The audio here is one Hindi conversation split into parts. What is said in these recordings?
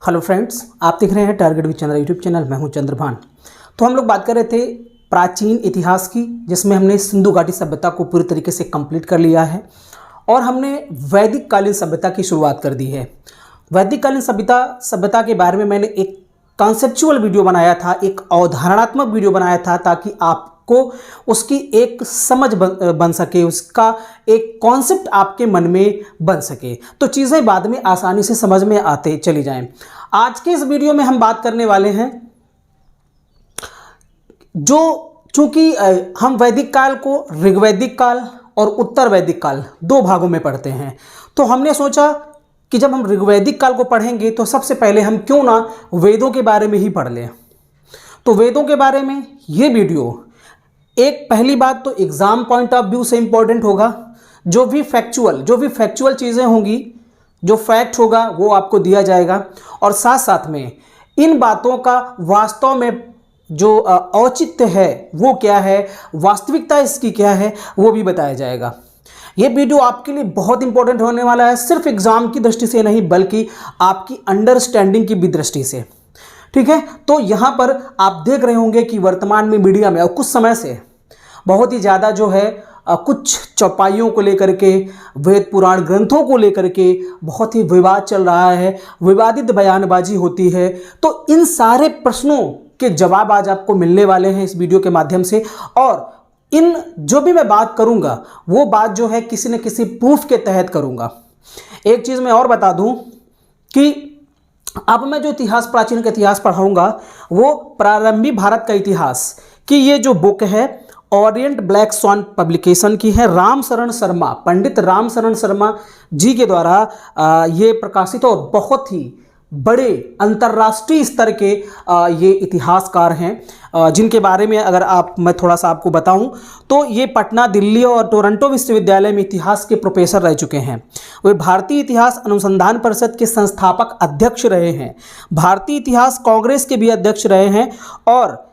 हेलो फ्रेंड्स, आप देख रहे हैं target with Chandra YouTube channel. मैं हूं चंद्रभान। तो हम लोग बात कर रहे थे प्राचीन इतिहास की, जिसमें हमने सिंधु घाटी सभ्यता को पूरी तरीके से कंप्लीट कर लिया है और हमने वैदिक कालीन सभ्यता की शुरुआत कर दी है। वैदिक कालीन सभ्यता के बारे में मैंने एक कॉन्सेप्चुअल वीडियो बनाया था, एक अवधारणात्मक वीडियो बनाया था, ताकि आपको उसकी एक समझ बन सके, उसका एक कॉन्सेप्ट आपके मन में बन सके, तो चीज़ें बाद में आसानी से समझ में आते चली जाएं। आज के इस वीडियो में हम बात करने वाले हैं चूंकि हम वैदिक काल को ऋग्वैदिक काल और उत्तर वैदिक काल दो भागों में पढ़ते हैं, तो हमने सोचा कि जब हम ऋग्वैदिक काल को पढ़ेंगे तो सबसे पहले हम क्यों ना वेदों के बारे में ही पढ़ लें। तो वेदों के बारे में ये वीडियो एक पहली बात तो एग्जाम पॉइंट ऑफ व्यू से इंपॉर्टेंट होगा। जो भी फैक्चुअल चीज़ें होंगी, जो फैक्ट होगा वो आपको दिया जाएगा, और साथ साथ में इन बातों का वास्तव में जो औचित्य है वो क्या है, वास्तविकता इसकी क्या है, वो भी बताया जाएगा। ये वीडियो आपके लिए बहुत इंपॉर्टेंट होने वाला है, सिर्फ एग्जाम की दृष्टि से नहीं बल्कि आपकी अंडरस्टैंडिंग की भी दृष्टि से। ठीक है, तो यहाँ पर आप देख रहे होंगे कि वर्तमान में मीडिया में और कुछ समय से बहुत ही ज़्यादा जो है कुछ चौपाइयों को लेकर के, वेद पुराण ग्रंथों को लेकर के बहुत ही विवाद चल रहा है, विवादित बयानबाजी होती है। तो इन सारे प्रश्नों के जवाब आज आपको मिलने वाले हैं इस वीडियो के माध्यम से, और इन जो भी मैं बात करूंगा वो बात जो है किसी न किसी प्रूफ के तहत करूंगा। एक चीज़ मैं और बता दूं कि अब मैं जो इतिहास, प्राचीन का इतिहास पढ़ाऊंगा वो प्रारंभिक भारत का इतिहास की ये जो बुक है ओरिएंट ब्लैक स्वान पब्लिकेशन की है, रामशरण शर्मा, पंडित रामशरण शर्मा जी के द्वारा ये प्रकाशित और बहुत ही बड़े अंतर्राष्ट्रीय स्तर के ये इतिहासकार हैं, जिनके बारे में अगर मैं थोड़ा सा आपको बताऊं तो ये पटना, दिल्ली और टोरंटो विश्वविद्यालय में इतिहास के प्रोफेसर रह चुके हैं। वे भारतीय इतिहास अनुसंधान परिषद के संस्थापक अध्यक्ष रहे हैं, भारतीय इतिहास कांग्रेस के भी अध्यक्ष रहे हैं, और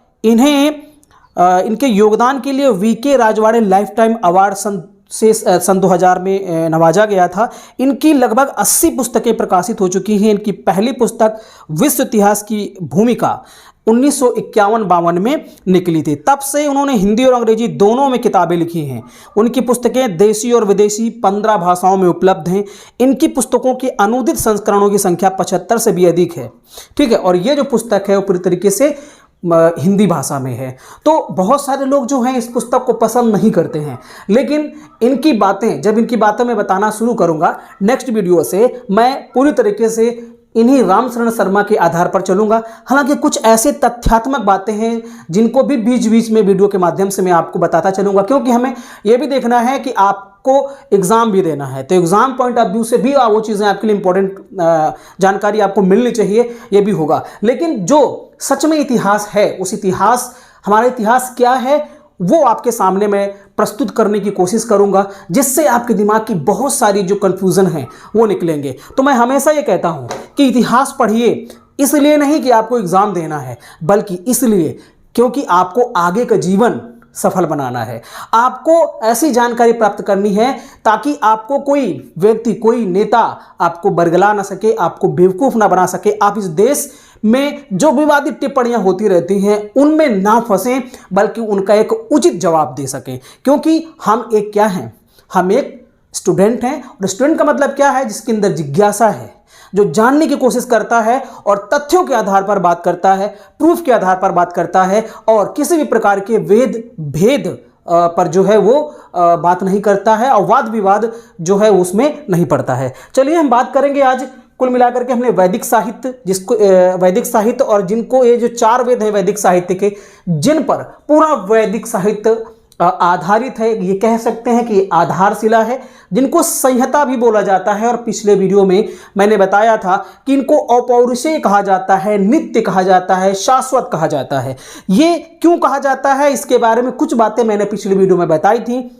इनके योगदान के लिए VK Rajwade lifetime award सन 2000 में नवाजा गया था। इनकी लगभग 80 पुस्तकें प्रकाशित हो चुकी हैं। इनकी पहली पुस्तक विश्व इतिहास की भूमिका 1951-52 में निकली थी। तब से उन्होंने हिंदी और अंग्रेजी दोनों में किताबें लिखी हैं। उनकी पुस्तकें देशी और विदेशी 15 भाषाओं में उपलब्ध हैं। इनकी पुस्तकों के अनुदित संस्करणों की संख्या 75 से भी अधिक है। ठीक है, और ये जो पुस्तक है वो पूरी तरीके से हिंदी भाषा में है। तो बहुत सारे लोग जो हैं इस पुस्तक को पसंद नहीं करते हैं, लेकिन इनकी बातें मैं बताना शुरू करूंगा नेक्स्ट वीडियो से, मैं पूरी तरीके से इन्हीं रामशरण शर्मा के आधार पर चलूंगा। हालांकि कुछ ऐसे तथ्यात्मक बातें हैं जिनको भी बीच बीच में वीडियो के माध्यम से मैं आपको बताता चलूंगा, क्योंकि हमें यह भी देखना है कि आपको एग्जाम भी देना है, तो एग्जाम पॉइंट ऑफ व्यू से भी वो चीज़ें आपके लिए इंपॉर्टेंट जानकारी आपको मिलनी चाहिए, ये भी होगा। लेकिन जो सच में इतिहास है, हमारा इतिहास क्या है वो आपके सामने मैं प्रस्तुत करने की कोशिश करूंगा, जिससे आपके दिमाग की बहुत सारी जो कंफ्यूजन है वो निकलेंगे। तो मैं हमेशा ये कहता हूं कि इतिहास पढ़िए, इसलिए नहीं कि आपको एग्जाम देना है, बल्कि इसलिए क्योंकि आपको आगे का जीवन सफल बनाना है। आपको ऐसी जानकारी प्राप्त करनी है ताकि आपको कोई व्यक्ति, कोई नेता आपको बरगला ना सके, आपको बेवकूफ़ ना बना सके। आप इस देश में जो विवादित टिप्पणियां होती रहती हैं उनमें ना फंसें, बल्कि उनका एक उचित जवाब दे सकें। क्योंकि हम एक क्या हैं, हम एक स्टूडेंट हैं, और स्टूडेंट का मतलब क्या है, जिसके अंदर जिज्ञासा है, जो जानने की कोशिश करता है और तथ्यों के आधार पर बात करता है, प्रूफ के आधार पर बात करता है, और किसी भी प्रकार के भेद पर जो है वो बात नहीं करता है, और वाद विवाद जो है उसमें नहीं पड़ता है। चलिए हम बात करेंगे आज कुल मिलाकर के हमने वैदिक साहित्य और जिनको ये जो 4 वेद हैं वैदिक साहित्य के, जिन पर पूरा वैदिक साहित्य आधारित है, ये कह सकते हैं कि आधारशिला है, जिनको संहिता भी बोला जाता है। और पिछले वीडियो में मैंने बताया था कि इनको अपौरुषेय कहा जाता है, नित्य कहा जाता है, शाश्वत कहा जाता है। ये क्यों कहा जाता है, इसके बारे में कुछ बातें मैंने पिछले वीडियो में बताई थी।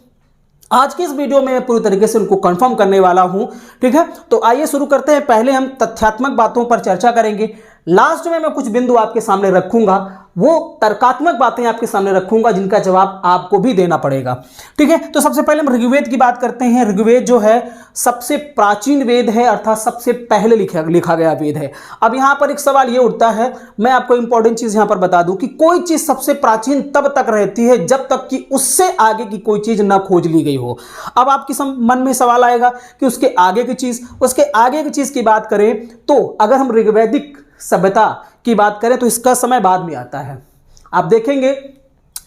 आज की इस वीडियो में मैं पूरी तरीके से उनको कंफर्म करने वाला हूं। ठीक है, तो आइए शुरू करते हैं। पहले हम तथ्यात्मक बातों पर चर्चा करेंगे, लास्ट में मैं कुछ बिंदु आपके सामने रखूंगा वो तर्कात्मक बातें आपके सामने रखूंगा जिनका जवाब आपको भी देना पड़ेगा। ठीक है, तो सबसे पहले हम ऋग्वेद की बात करते हैं। ऋग्वेद जो है सबसे प्राचीन वेद है, अर्थात सबसे पहले लिखा गया वेद है। अब यहां पर एक सवाल ये उठता है, मैं आपको इंपॉर्टेंट चीज यहां पर बता दूं कि कोई चीज सबसे प्राचीन तब तक रहती है जब तक कि उससे आगे की कोई चीज न खोज ली गई हो। अब आपके मन में सवाल आएगा कि उसके आगे की चीज की बात करें तो अगर हम ऋग्वैदिक सभ्यता की बात करें तो इसका समय बाद में आता है। आप देखेंगे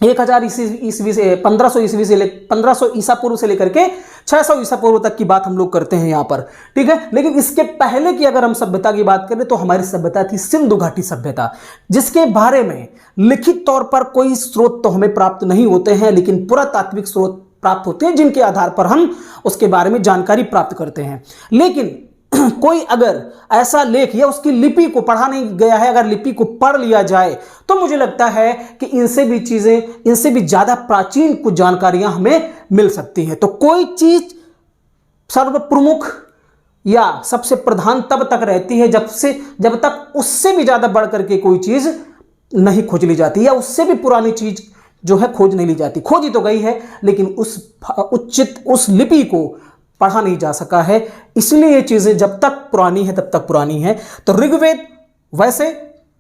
1000 ईस्वी से 1500 ईस्वी से 1500 ईसा पूर्व से लेकर के 600 ईसा पूर्व तक की बात हम लोग करते हैं यहां पर। ठीक है, लेकिन इसके पहले की अगर हम सभ्यता की बात करें तो हमारी सभ्यता थी सिंधु घाटी सभ्यता, जिसके बारे में लिखित तौर पर कोई स्रोत तो हमें प्राप्त नहीं होते हैं, लेकिन पुरातात्विक स्रोत प्राप्त होते हैं जिनके आधार पर हम उसके बारे में जानकारी प्राप्त करते हैं। लेकिन कोई अगर ऐसा लेख या उसकी लिपि को पढ़ा नहीं गया है, अगर लिपि को पढ़ लिया जाए तो मुझे लगता है कि इनसे भी ज्यादा प्राचीन कुछ जानकारियां हमें मिल सकती हैं। तो कोई चीज सर्वप्रमुख या सबसे प्रधान तब तक रहती है जब तक उससे भी ज्यादा बढ़ करके कोई चीज नहीं खोज ली जाती, या उससे भी पुरानी चीज जो है खोज नहीं ली जाती। खोजी तो गई है लेकिन उस लिपि को पढ़ा नहीं जा सका है, इसलिए ये चीजें जब तक पुरानी है तब तक पुरानी है। तो ऋग्वेद वैसे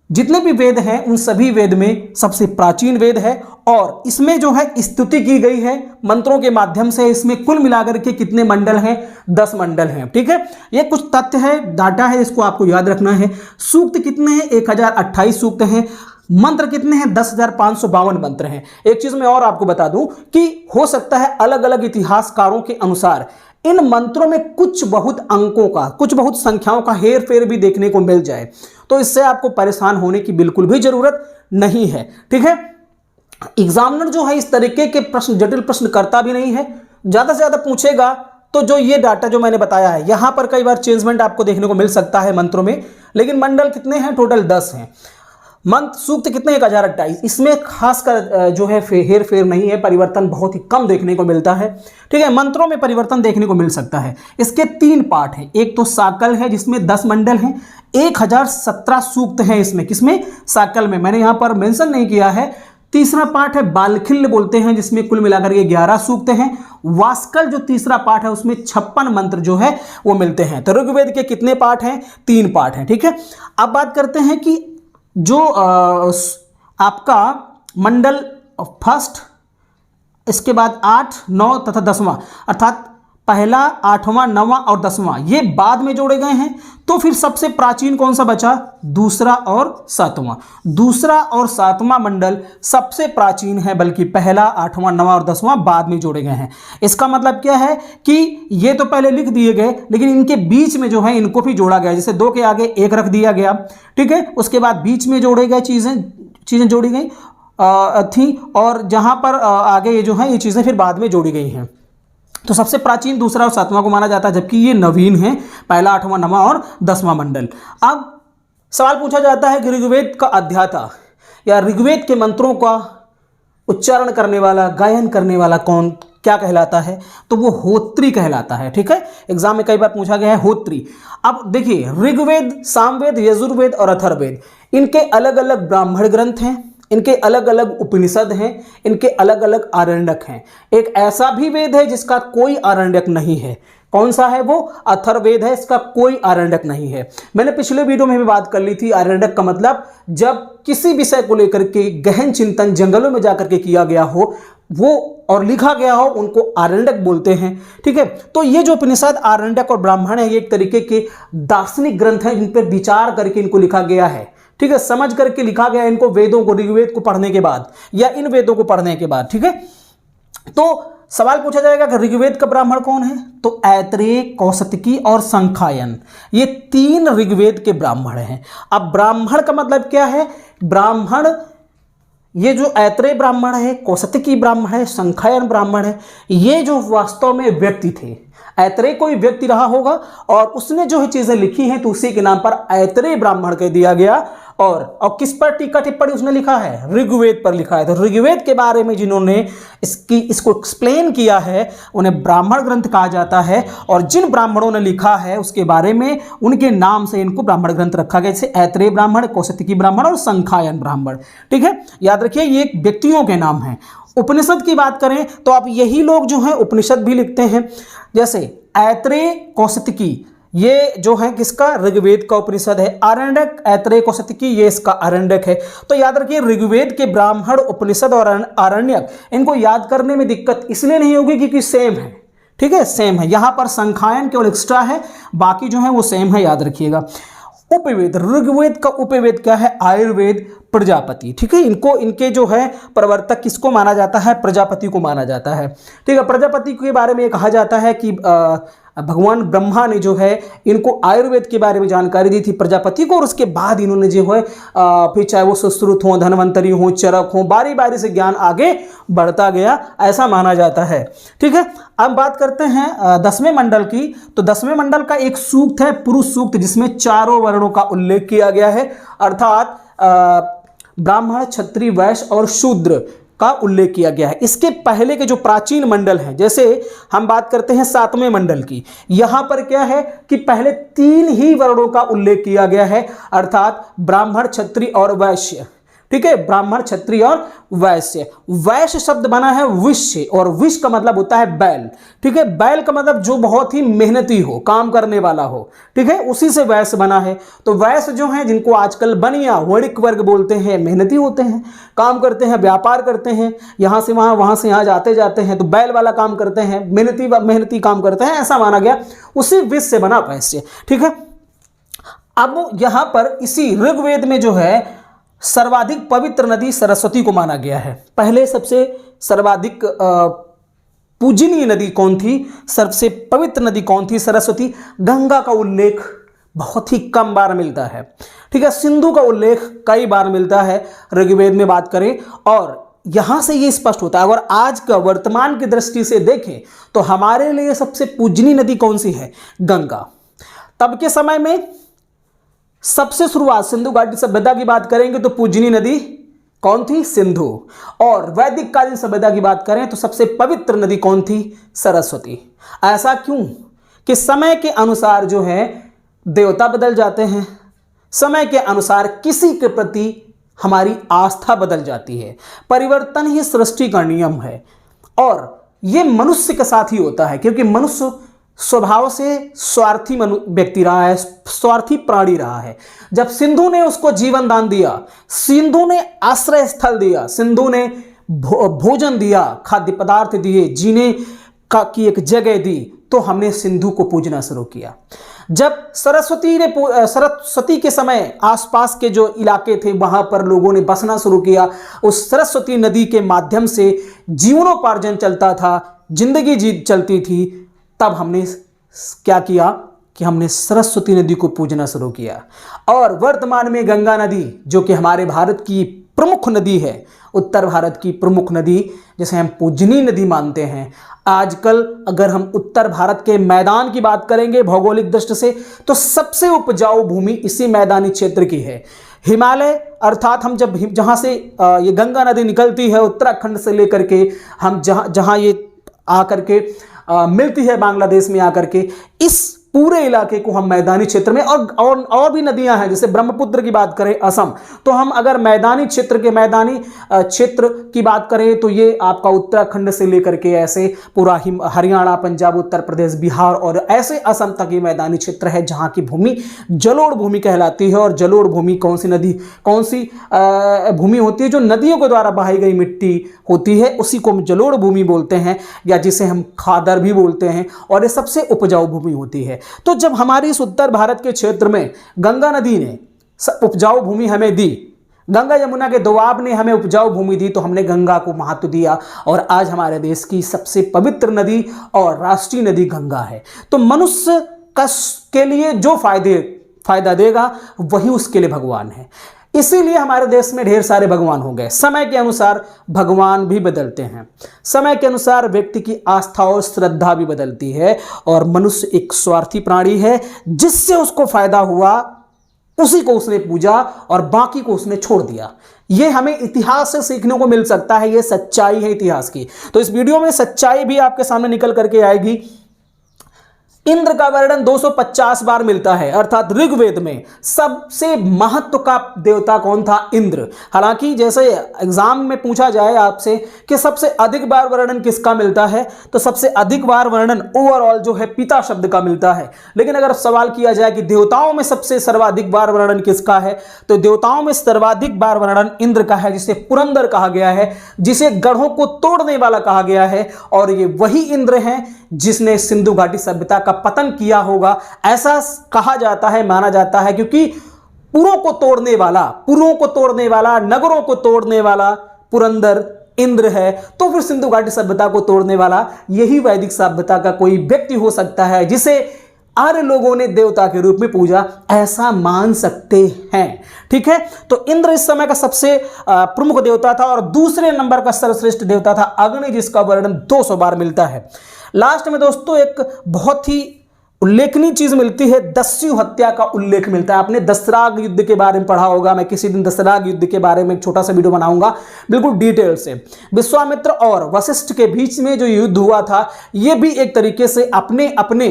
जितने भी वेद हैं उन सभी वेद में सबसे प्राचीन वेद है, और इसमें जो है स्तुति की गई है मंत्रों के माध्यम से। इसमें कुल मिलाकर के कितने मंडल हैं? 10 मंडल हैं। ठीक है, ये कुछ तथ्य है, डाटा है, इसको आपको याद रखना है। सूक्त कितने हैं? 1028 सूक्त हैं। मंत्र कितने हैं? 10,552 मंत्र हैं। एक चीज मैं और आपको बता दूं कि हो सकता है अलग अलग इतिहासकारों के अनुसार इन मंत्रों में कुछ बहुत अंकों का, कुछ बहुत संख्याओं का हेर फेर भी देखने को मिल जाए, तो इससे आपको परेशान होने की बिल्कुल भी जरूरत नहीं है। ठीक है, एग्जामिनर जो है इस तरीके के प्रश्न, जटिल प्रश्न करता भी नहीं है। ज्यादा से ज्यादा पूछेगा तो जो ये डाटा जो मैंने बताया है, यहां पर कई बार चेंजमेंट आपको देखने को मिल सकता है मंत्रों में, लेकिन मंडल कितने हैं? टोटल 10 हैं। मंत्र सूक्त कितने? 1028। इसमें खासकर जो है हेर फेर नहीं है, परिवर्तन बहुत ही कम देखने को मिलता है। ठीक है, मंत्रों में परिवर्तन देखने को मिल सकता है। इसके 3 पार्ट हैं। एक तो साकल है जिसमें 10 मंडल हैं, 1017 सूक्त हैं इसमें। किसमें? साकल में, मैंने यहां पर मेंशन नहीं किया है। तीसरा पार्ट है बालखिल्य बोलते हैं, जिसमें कुल मिलाकर के 11 सूक्त हैं। वास्कल जो तीसरा पार्ट है उसमें 56 मंत्र जो है वो मिलते हैं। तो ऋग्वेद के कितने पार्ट हैं? 3 पार्ट हैं। ठीक है, अब बात करते हैं कि जो आपका मंडल फर्स्ट, इसके बाद 8, 9 तथा 10वां, अर्थात पहला, 8वां, 9वां और 10वां ये बाद में जोड़े गए हैं। तो फिर सबसे प्राचीन कौन सा बचा? दूसरा और 7वां। दूसरा और 7वां मंडल सबसे प्राचीन है, बल्कि पहला, 8वां, 9वां और 10वां बाद में जोड़े गए हैं। इसका मतलब क्या है कि ये तो पहले लिख दिए गए, लेकिन इनके बीच में जो है इनको भी जोड़ा गया। जैसे 2 के आगे 1 रख दिया गया, ठीक है, उसके बाद बीच में जोड़े गए चीजें जोड़ी गई थी, और जहां पर आगे ये जो है ये चीजें फिर बाद में जोड़ी गई हैं। तो सबसे प्राचीन दूसरा और 7वां को माना जाता है, जबकि ये नवीन है, पहला, 8वां, 9वां और 10वां मंडल। अब सवाल पूछा जाता है कि ऋग्वेद का अध्याता या ऋग्वेद के मंत्रों का उच्चारण करने वाला, गायन करने वाला कौन, क्या कहलाता है? तो वो होत्री कहलाता है। ठीक है, एग्जाम में कई बार पूछा गया है होत्री। अब देखिए, ऋग्वेद, सामवेद, यजुर्वेद और अथर्ववेद, इनके अलग अलग ब्राह्मण ग्रंथ हैं, इनके अलग अलग उपनिषद हैं, इनके अलग अलग आरण्यक हैं। एक ऐसा भी वेद है जिसका कोई आरण्यक नहीं है। कौन सा है वो? अथर्ववेद है, इसका कोई आरण्यक नहीं है। मैंने पिछले वीडियो में भी बात कर ली थी, आरण्यक का मतलब जब किसी विषय को लेकर के गहन चिंतन जंगलों में जाकर के किया गया हो वो और लिखा गया हो, उनको आरण्यक बोलते हैं। ठीक है, तो ये जो उपनिषद, आरण्यक और ब्राह्मण है, ये एक तरीके के दार्शनिक ग्रंथ हैं जिन पर विचार करके इनको लिखा गया है। ठीक है, समझ करके लिखा गया इनको, वेदों को, ऋग्वेद को पढ़ने के बाद या इन वेदों को पढ़ने के बाद। ठीक है, तो सवाल पूछा जाएगा कि ऋग्वेद का ब्राह्मण कौन है? तो ऐत्रेय, कौशिकी और संखायन, ये 3 ऋग्वेद के ब्राह्मण हैं। अब ब्राह्मण का मतलब क्या है? ब्राह्मण, ये जो ऐत्रेय ब्राह्मण है, कौशिकी ब्राह्मण है, संखायन ब्राह्मण है, ये जो वास्तव में व्यक्ति थे। ऐत्रेय कोई व्यक्ति रहा होगा और उसने जो है चीजें लिखी हैं, तो उसी के नाम पर ऐत्रेय ब्राह्मण कह दिया गया। और किस पर टीका टिप्पणी उसने लिखा है? ऋग्वेद पर लिखा है। तो ऋग्वेद के बारे में जिन्होंने इसको एक्सप्लेन किया है उन्हें ब्राह्मण ग्रंथ कहा जाता है, और जिन ब्राह्मणों ने लिखा है उसके बारे में उनके नाम से इनको ब्राह्मण ग्रंथ रखा गया, जैसे ऐत्रेय ब्राह्मण, कौशिकी ब्राह्मण और संखायन ब्राह्मण। ठीक है, याद रखिए ये व्यक्तियों के नाम हैं। उपनिषद की बात करें तो आप यही लोग जो हैं उपनिषद भी लिखते हैं, जैसे ऐत्रेय कौशिकी, ये जो है किसका? ऋग्वेद का उपनिषद है। आरण्यक, ऐत्रेय कौशिकी, ये इसका आरण्यक है। तो याद रखिए ऋग्वेद के ब्राह्मण, उपनिषद और आरण्यक, इनको याद करने में दिक्कत इसलिए नहीं होगी क्योंकि सेम है। ठीक है, सेम है। यहां पर संखायन केवल एक्स्ट्रा है, बाकी जो है वो सेम है, याद रखिएगा। उपवेद, ऋग्वेद का उपवेद क्या है? आयुर्वेद, प्रजापति। ठीक है, इनके जो है प्रवर्तक किसको माना जाता है? प्रजापति को माना जाता है। ठीक है, प्रजापति के बारे में कहा जाता है कि भगवान ब्रह्मा ने जो है इनको आयुर्वेद के बारे में जानकारी दी थी प्रजापति को, और उसके बाद इन्होंने जो है फिर चाहे वो सुश्रुत हो, धन्वंतरी हो, चरक हो, बारी बारी से ज्ञान आगे बढ़ता गया, ऐसा माना जाता है। ठीक है, अब बात करते हैं 10वें मंडल की। तो 10वें मंडल का एक सूक्त है पुरुष सूक्त, जिसमें चारों वर्णों का उल्लेख किया गया है, अर्थात ब्राह्मण, क्षत्रिय, वैश्य और शूद्र का उल्लेख किया गया है। इसके पहले के जो प्राचीन मंडल हैं, जैसे हम बात करते हैं 7वें मंडल की, यहां पर क्या है कि पहले 3 ही वर्णों का उल्लेख किया गया है, अर्थात ब्राह्मण, क्षत्रिय और वैश्य। ठीक है, ब्राह्मण, क्षत्रिय और वैश्य। वैश्य शब्द बना है विष से, और विष का मतलब होता है बैल। ठीक है, बैल का मतलब जो बहुत ही मेहनती हो, काम करने वाला हो। ठीक है, उसी से वैश्य बना है। तो वैश्य जो है, जिनको आजकल बनिया, वणिक वर्ग बोलते हैं, मेहनती होते हैं, काम करते हैं, व्यापार करते हैं, यहां से वहां से यहां जाते जाते हैं, तो बैल वाला काम करते हैं, मेहनती काम करते हैं, ऐसा माना गया। उसी विष से बना वैश्य। ठीक है, अब यहां पर इसी ऋग्वेद में जो है सर्वाधिक पवित्र नदी सरस्वती को माना गया है। पहले सबसे सर्वाधिक पूजनीय नदी कौन थी? सबसे पवित्र नदी कौन थी? सरस्वती। गंगा का उल्लेख बहुत ही कम बार मिलता है। ठीक है, सिंधु का उल्लेख कई बार मिलता है ऋग्वेद में बात करें, और यहां से ये स्पष्ट होता है। अगर आज का वर्तमान की दृष्टि से देखें तो हमारे लिए सबसे पूजनीय नदी कौन सी है? गंगा। तब के समय में सबसे शुरुआत सिंधु घाटी सभ्यता की बात करेंगे तो पूजनीय नदी कौन थी? सिंधु। और वैदिक कालीन सभ्यता की बात करें तो सबसे पवित्र नदी कौन थी? सरस्वती। ऐसा क्यों कि समय के अनुसार जो है देवता बदल जाते हैं, समय के अनुसार किसी के प्रति हमारी आस्था बदल जाती है। परिवर्तन ही सृष्टि का नियम है, और यह मनुष्य के साथ ही होता है, क्योंकि मनुष्य स्वभाव से स्वार्थी व्यक्ति रहा है, स्वार्थी प्राणी रहा है। जब सिंधु ने उसको जीवन दान दिया, सिंधु ने आश्रय स्थल दिया, सिंधु ने भोजन दिया, खाद्य पदार्थ दिए, जीने की एक जगह दी, तो हमने सिंधु को पूजना शुरू किया। जब सरस्वती के समय आसपास के जो इलाके थे वहां पर लोगों ने बसना शुरू किया, उस सरस्वती नदी के माध्यम से जीवनोपार्जन चलता था, जिंदगी चलती थी। तब हमने क्या किया कि हमने सरस्वती नदी को पूजना शुरू किया। और वर्तमान में गंगा नदी, जो कि हमारे भारत की प्रमुख नदी है, उत्तर भारत की प्रमुख नदी, जिसे हम पूजनीय नदी मानते हैं। आजकल अगर हम उत्तर भारत के मैदान की बात करेंगे भौगोलिक दृष्टि से, तो सबसे उपजाऊ भूमि इसी मैदानी क्षेत्र की है। हिमालय, अर्थात हम जहां से ये गंगा नदी निकलती है उत्तराखंड से लेकर के, हम जहां ये आकर के मिलती है बांग्लादेश में आकर के, इस पूरे इलाके को हम मैदानी क्षेत्र में, और भी नदियां हैं, जैसे ब्रह्मपुत्र की बात करें असम, तो हम अगर मैदानी क्षेत्र की बात करें तो ये आपका उत्तराखंड से लेकर के ऐसे पूरा हरियाणा, पंजाब, उत्तर प्रदेश, बिहार और ऐसे असम तक ये मैदानी क्षेत्र है, जहां की भूमि जलोढ़ भूमि कहलाती है। और जलोढ़ भूमि कौन सी भूमि होती है? जो नदियों के द्वारा बहाई गई मिट्टी होती है, उसी को हम जलोढ़ भूमि बोलते हैं, या जिसे हम खादर भी बोलते हैं, और ये सबसे उपजाऊ भूमि होती है। तो जब हमारी इस उत्तर भारत के क्षेत्र में गंगा नदी ने उपजाऊ भूमि हमें दी, गंगा यमुना के दोआब ने हमें उपजाऊ भूमि दी, तो हमने गंगा को महत्व दिया, और आज हमारे देश की सबसे पवित्र नदी और राष्ट्रीय नदी गंगा है। तो मनुष्य के लिए जो फायदा देगा वही उसके लिए भगवान है। इसीलिए हमारे देश में ढेर सारे भगवान हो गए। समय के अनुसार भगवान भी बदलते हैं, समय के अनुसार व्यक्ति की आस्था और श्रद्धा भी बदलती है, और मनुष्य एक स्वार्थी प्राणी है, जिससे उसको फायदा हुआ उसी को उसने पूजा और बाकी को उसने छोड़ दिया। ये हमें इतिहास से सीखने को मिल सकता है, ये सच्चाई है इतिहास की। तो इस वीडियो में सच्चाई भी आपके सामने निकल करके आएगी। इंद्र का वर्णन 250 बार मिलता है, अर्थात ऋग्वेद में सबसे महत्व का देवता कौन था? इंद्र। हालांकि जैसे एग्जाम में पूछा जाए आपसे कि सबसे अधिक बार वर्णन किसका मिलता है, तो सबसे अधिक बार वर्णन ओवरऑल जो है पिता शब्द का मिलता है। लेकिन अगर सवाल किया जाए कि देवताओं में सबसे सर्वाधिक बार वर्णन किसका है, तो देवताओं में सर्वाधिक बार वर्णन इंद्र का है, जिसे पुरंदर कहा गया है, जिसे गढ़ों को तोड़ने वाला कहा गया है। और ये वही इंद्र हैं जिसने सिंधु घाटी सभ्यता का पतन किया होगा, ऐसा कहा जाता है, माना जाता है, क्योंकि पुरों को तोड़ने वाला, नगरों को तोड़ने वाला पुरंदर इंद्र है। तो फिर सिंधु घाटी सभ्यता को तोड़ने वाला यही वैदिक सभ्यता का कोई व्यक्ति हो सकता है, जिसे आर्य लोगों ने देवता के रूप में पूजा, ऐसा मान सकते हैं। ठीक है, तो इंद्र इस समय का सबसे प्रमुख देवता था। और दूसरे नंबर का सर्वश्रेष्ठ देवता था अग्नि, जिसका वर्णन 200 बार मिलता है। लास्ट में दोस्तों एक बहुत ही उल्लेखनीय चीज मिलती है, दस्यु हत्या का उल्लेख मिलता है। आपने दशराग युद्ध के बारे में पढ़ा होगा, मैं किसी दिन दशराग युद्ध के बारे में एक छोटा सा वीडियो बनाऊंगा बिल्कुल डिटेल से। विश्वामित्र और वशिष्ठ के बीच में जो युद्ध हुआ था, यह भी एक तरीके से अपने अपने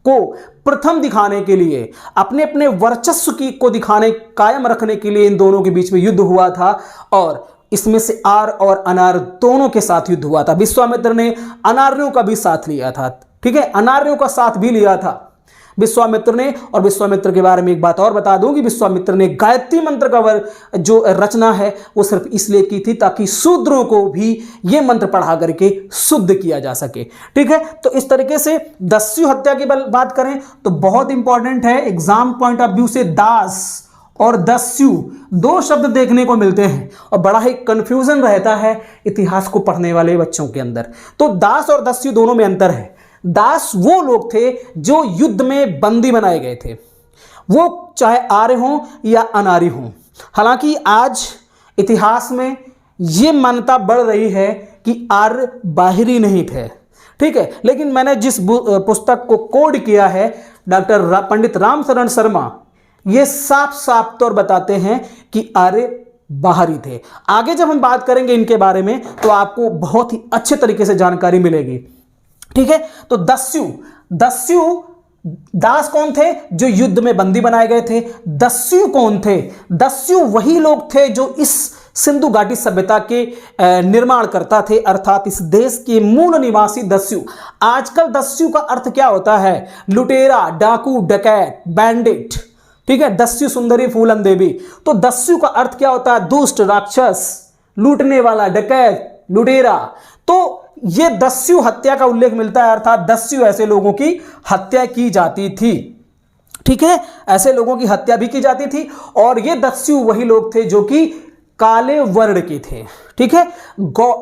को प्रथम दिखाने के लिए, अपने अपने वर्चस्व की को दिखाने, कायम रखने के लिए इन दोनों के बीच में युद्ध हुआ था। और इसमें से आर और अनार दोनों के साथ युद्ध हुआ था। विश्वामित्र ने अनार्यों का भी साथ लिया था। ठीक है, अनार्यों का साथ भी लिया था विश्वामित्र ने। और विश्वामित्र के बारे में एक बात और बता दूं कि विश्वामित्र ने गायत्री मंत्र का जो रचना है वो सिर्फ इसलिए की थी ताकि शूद्रों को भी ये मंत्र पढ़ा करके शुद्ध किया जा सके। ठीक है, तो इस तरीके से दस्यु हत्या की बात करें तो बहुत इंपॉर्टेंट है, एग्जाम पॉइंट ऑफ व्यू से दास और दस्यु दो शब्द देखने को मिलते हैं और बड़ा ही कंफ्यूजन रहता है इतिहास को पढ़ने वाले बच्चों के अंदर। तो दास और दस्यु दोनों में अंतर है। दास वो लोग थे जो युद्ध में बंदी बनाए गए थे, वो चाहे आर्य हों या अनार्य हों। हालांकि आज इतिहास में ये मान्यता बढ़ रही है कि आर्य बाहरी नहीं थे। ठीक है, लेकिन मैंने जिस पुस्तक को कोड किया है, डॉक्टर पंडित रामशरण शर्मा, ये साफ साफ तौर बताते हैं कि आर्य बाहरी थे। आगे जब हम बात करेंगे इनके बारे में तो आपको बहुत ही अच्छे तरीके से जानकारी मिलेगी। ठीक है, तो दस्यु दास कौन थे? जो युद्ध में बंदी बनाए गए थे। दस्यु कौन थे? दस्यु वही लोग थे जो इस सिंधु घाटी सभ्यता के निर्माण करता थे, अर्थात इस देश के मूल निवासी दस्यु। आजकल दस्यु का अर्थ क्या होता है? लुटेरा, डाकू, डकैत, बैंडिट। ठीक है, दस्यु सुंदरी फूलन देवी। तो दस्यु का अर्थ क्या होता है? दुष्ट, राक्षस, लूटने वाला, डकैत, लुटेरा। तो ये दस्यु हत्या का उल्लेख मिलता है, अर्थात दस्यु ऐसे लोगों की हत्या की जाती थी। ठीक है, ऐसे लोगों की हत्या भी की जाती थी। और ये दस्यु वही लोग थे जो कि काले वर्ण के थे। ठीक है,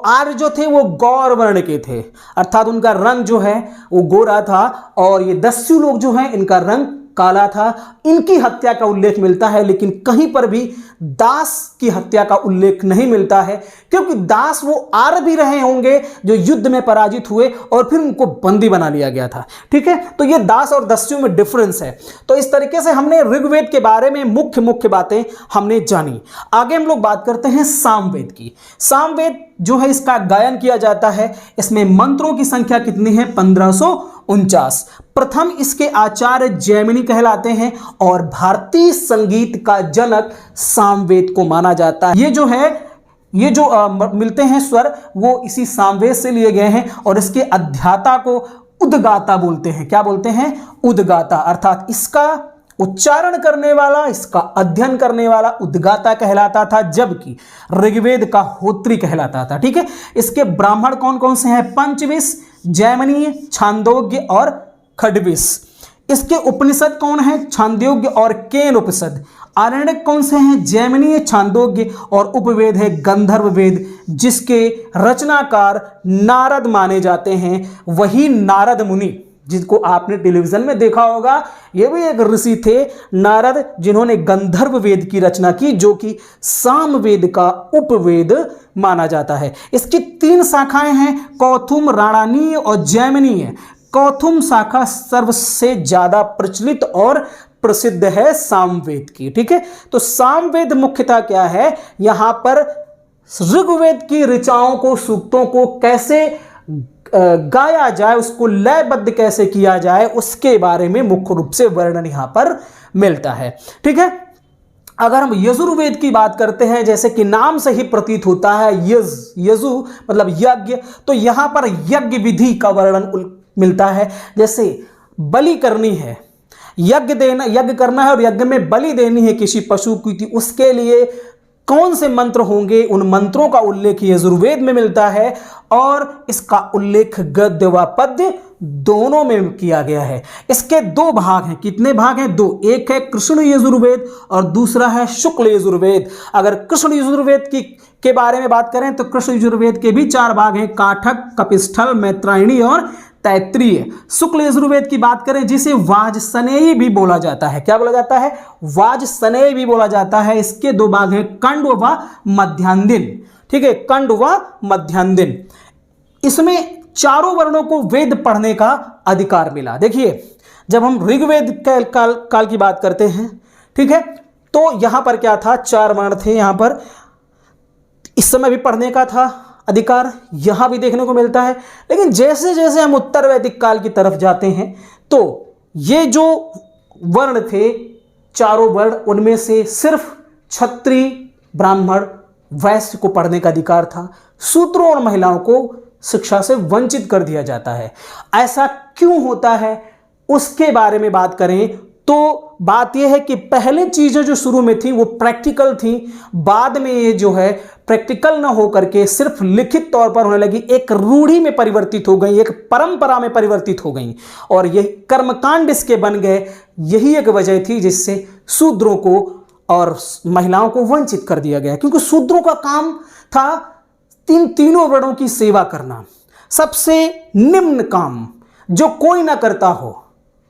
आर्य जो थे वो गौर वर्ण के थे, अर्थात उनका रंग जो है वो गोरा था। और ये दस्यु लोग जो हैं इनका रंग काला था। इनकी हत्या का उल्लेख मिलता है, लेकिन कहीं पर भी दास की हत्या का उल्लेख नहीं मिलता है, क्योंकि दास वो आर्य भी रहे होंगे जो युद्ध में पराजित हुए और फिर उनको बंदी बना लिया गया था। ठीक है, तो ये दास और दस्यु में डिफरेंस है। तो इस तरीके से हमने ऋग्वेद के बारे में मुख्य बातें हमने जानी। आगे हम लोग बात करते हैं सामवेद की। सामवेद जो है इसका गायन किया जाता है। इसमें मंत्रों की संख्या कितनी है? 1549। प्रथम इसके आचार्य जैमिनी कहलाते हैं और भारतीय संगीत का जनक सामवेद को माना जाता है। ये जो मिलते हैं स्वर वो इसी सामवेद से लिए गए हैं। और इसके अध्याता को उद्गाता बोलते हैं। क्या बोलते हैं? उद्गाता, अर्थात इसका उच्चारण करने वाला, इसका अध्ययन करने वाला उद्गाता कहलाता था, जबकि ऋग्वेद का होत्री कहलाता था। ठीक है, इसके ब्राह्मण कौन कौन से हैं? पंचविश, जैमिनी, छांदोग्य और खड्विश। इसके उपनिषद कौन है? छांदोग्य और केन उपनिषद। आरण्यक कौन से हैं? जैमिनी, छांदोग्य और उपवेद है गंधर्व वेद, जिसके रचनाकार नारद माने जाते हैं। वही नारद मुनि जिनको आपने टेलीविजन में देखा होगा, ये भी एक ऋषि थे नारद, जिन्होंने गंधर्व वेद की रचना की, जो कि सामवेद का उपवेद माना जाता है। इसकी 3 शाखाएं हैं, कौथुम, राणानीय और जैमिनीय। कौथुम शाखा सबसे ज्यादा प्रचलित और प्रसिद्ध है सामवेद की। ठीक है, तो सामवेद मुख्यतः क्या है, यहां पर ऋग्वेद की ऋचाओं को, सूक्तों को कैसे गाया जाए, उसको लयबद्ध कैसे किया जाए, उसके बारे में मुख्य रूप से वर्णन यहां पर मिलता है। ठीक है, अगर हम यजुर्वेद की बात करते हैं, जैसे कि नाम से ही प्रतीत होता है यजु मतलब यज्ञ, तो यहां पर यज्ञ विधि का वर्णन मिलता है। जैसे बलि करनी है, यज्ञ करना है और यज्ञ में बलि देनी है किसी पशु की, उसके लिए कौन से मंत्र होंगे, उन मंत्रों का उल्लेख यजुर्वेद में मिलता है और इसका उल्लेख गद्य व पद्य दोनों में किया गया है। इसके दो भाग हैं। कितने भाग हैं? दो। एक है कृष्ण यजुर्वेद और दूसरा है शुक्ल यजुर्वेद। अगर कृष्ण यजुर्वेद के बारे में बात करें तो कृष्ण यजुर्वेद के भी 4 भाग हैं, काठक, कपिस्थल, मैत्रायणी और तैत्रीय। शुक्ल यजुर्वेद की बात करें, जिसे वाजसनेयी भी बोला जाता है। क्या बोला जाता है? वाजसनेयी भी बोला जाता है। इसके 2 भाग हैं, कंड व मध्यांदिन। ठीक है, कंड व मध्यांदिन। इसमें चारों वर्णों को वेद पढ़ने का अधिकार मिला। देखिए, जब हम ऋग्वेद काल की बात करते हैं, ठीक है, तो यहां पर क्या था? 4 वर्ण थे यहां पर। इस समय भी पढ़ने का था अधिकार, यहां भी देखने को मिलता है। लेकिन जैसे जैसे हम उत्तर वैदिक काल की तरफ जाते हैं तो ये जो वर्ण थे, चारों वर्ण, उनमें से सिर्फ क्षत्रिय, ब्राह्मण, वैश्य को पढ़ने का अधिकार था। शूद्रों और महिलाओं को शिक्षा से वंचित कर दिया जाता है। ऐसा क्यों होता है, उसके बारे में बात करें तो बात यह है कि पहले चीजें जो शुरू में थी वो प्रैक्टिकल थी, बाद में ये जो है प्रैक्टिकल ना होकर के सिर्फ लिखित तौर पर होने लगी, एक रूढ़ी में परिवर्तित हो गई, एक परंपरा में परिवर्तित हो गई और ये कर्मकांड इसके बन गए। यही एक वजह थी जिससे शूद्रों को और महिलाओं को वंचित कर दिया गया, क्योंकि शूद्रों का काम था तीनों वर्णों की सेवा करना। सबसे निम्न काम जो कोई ना करता हो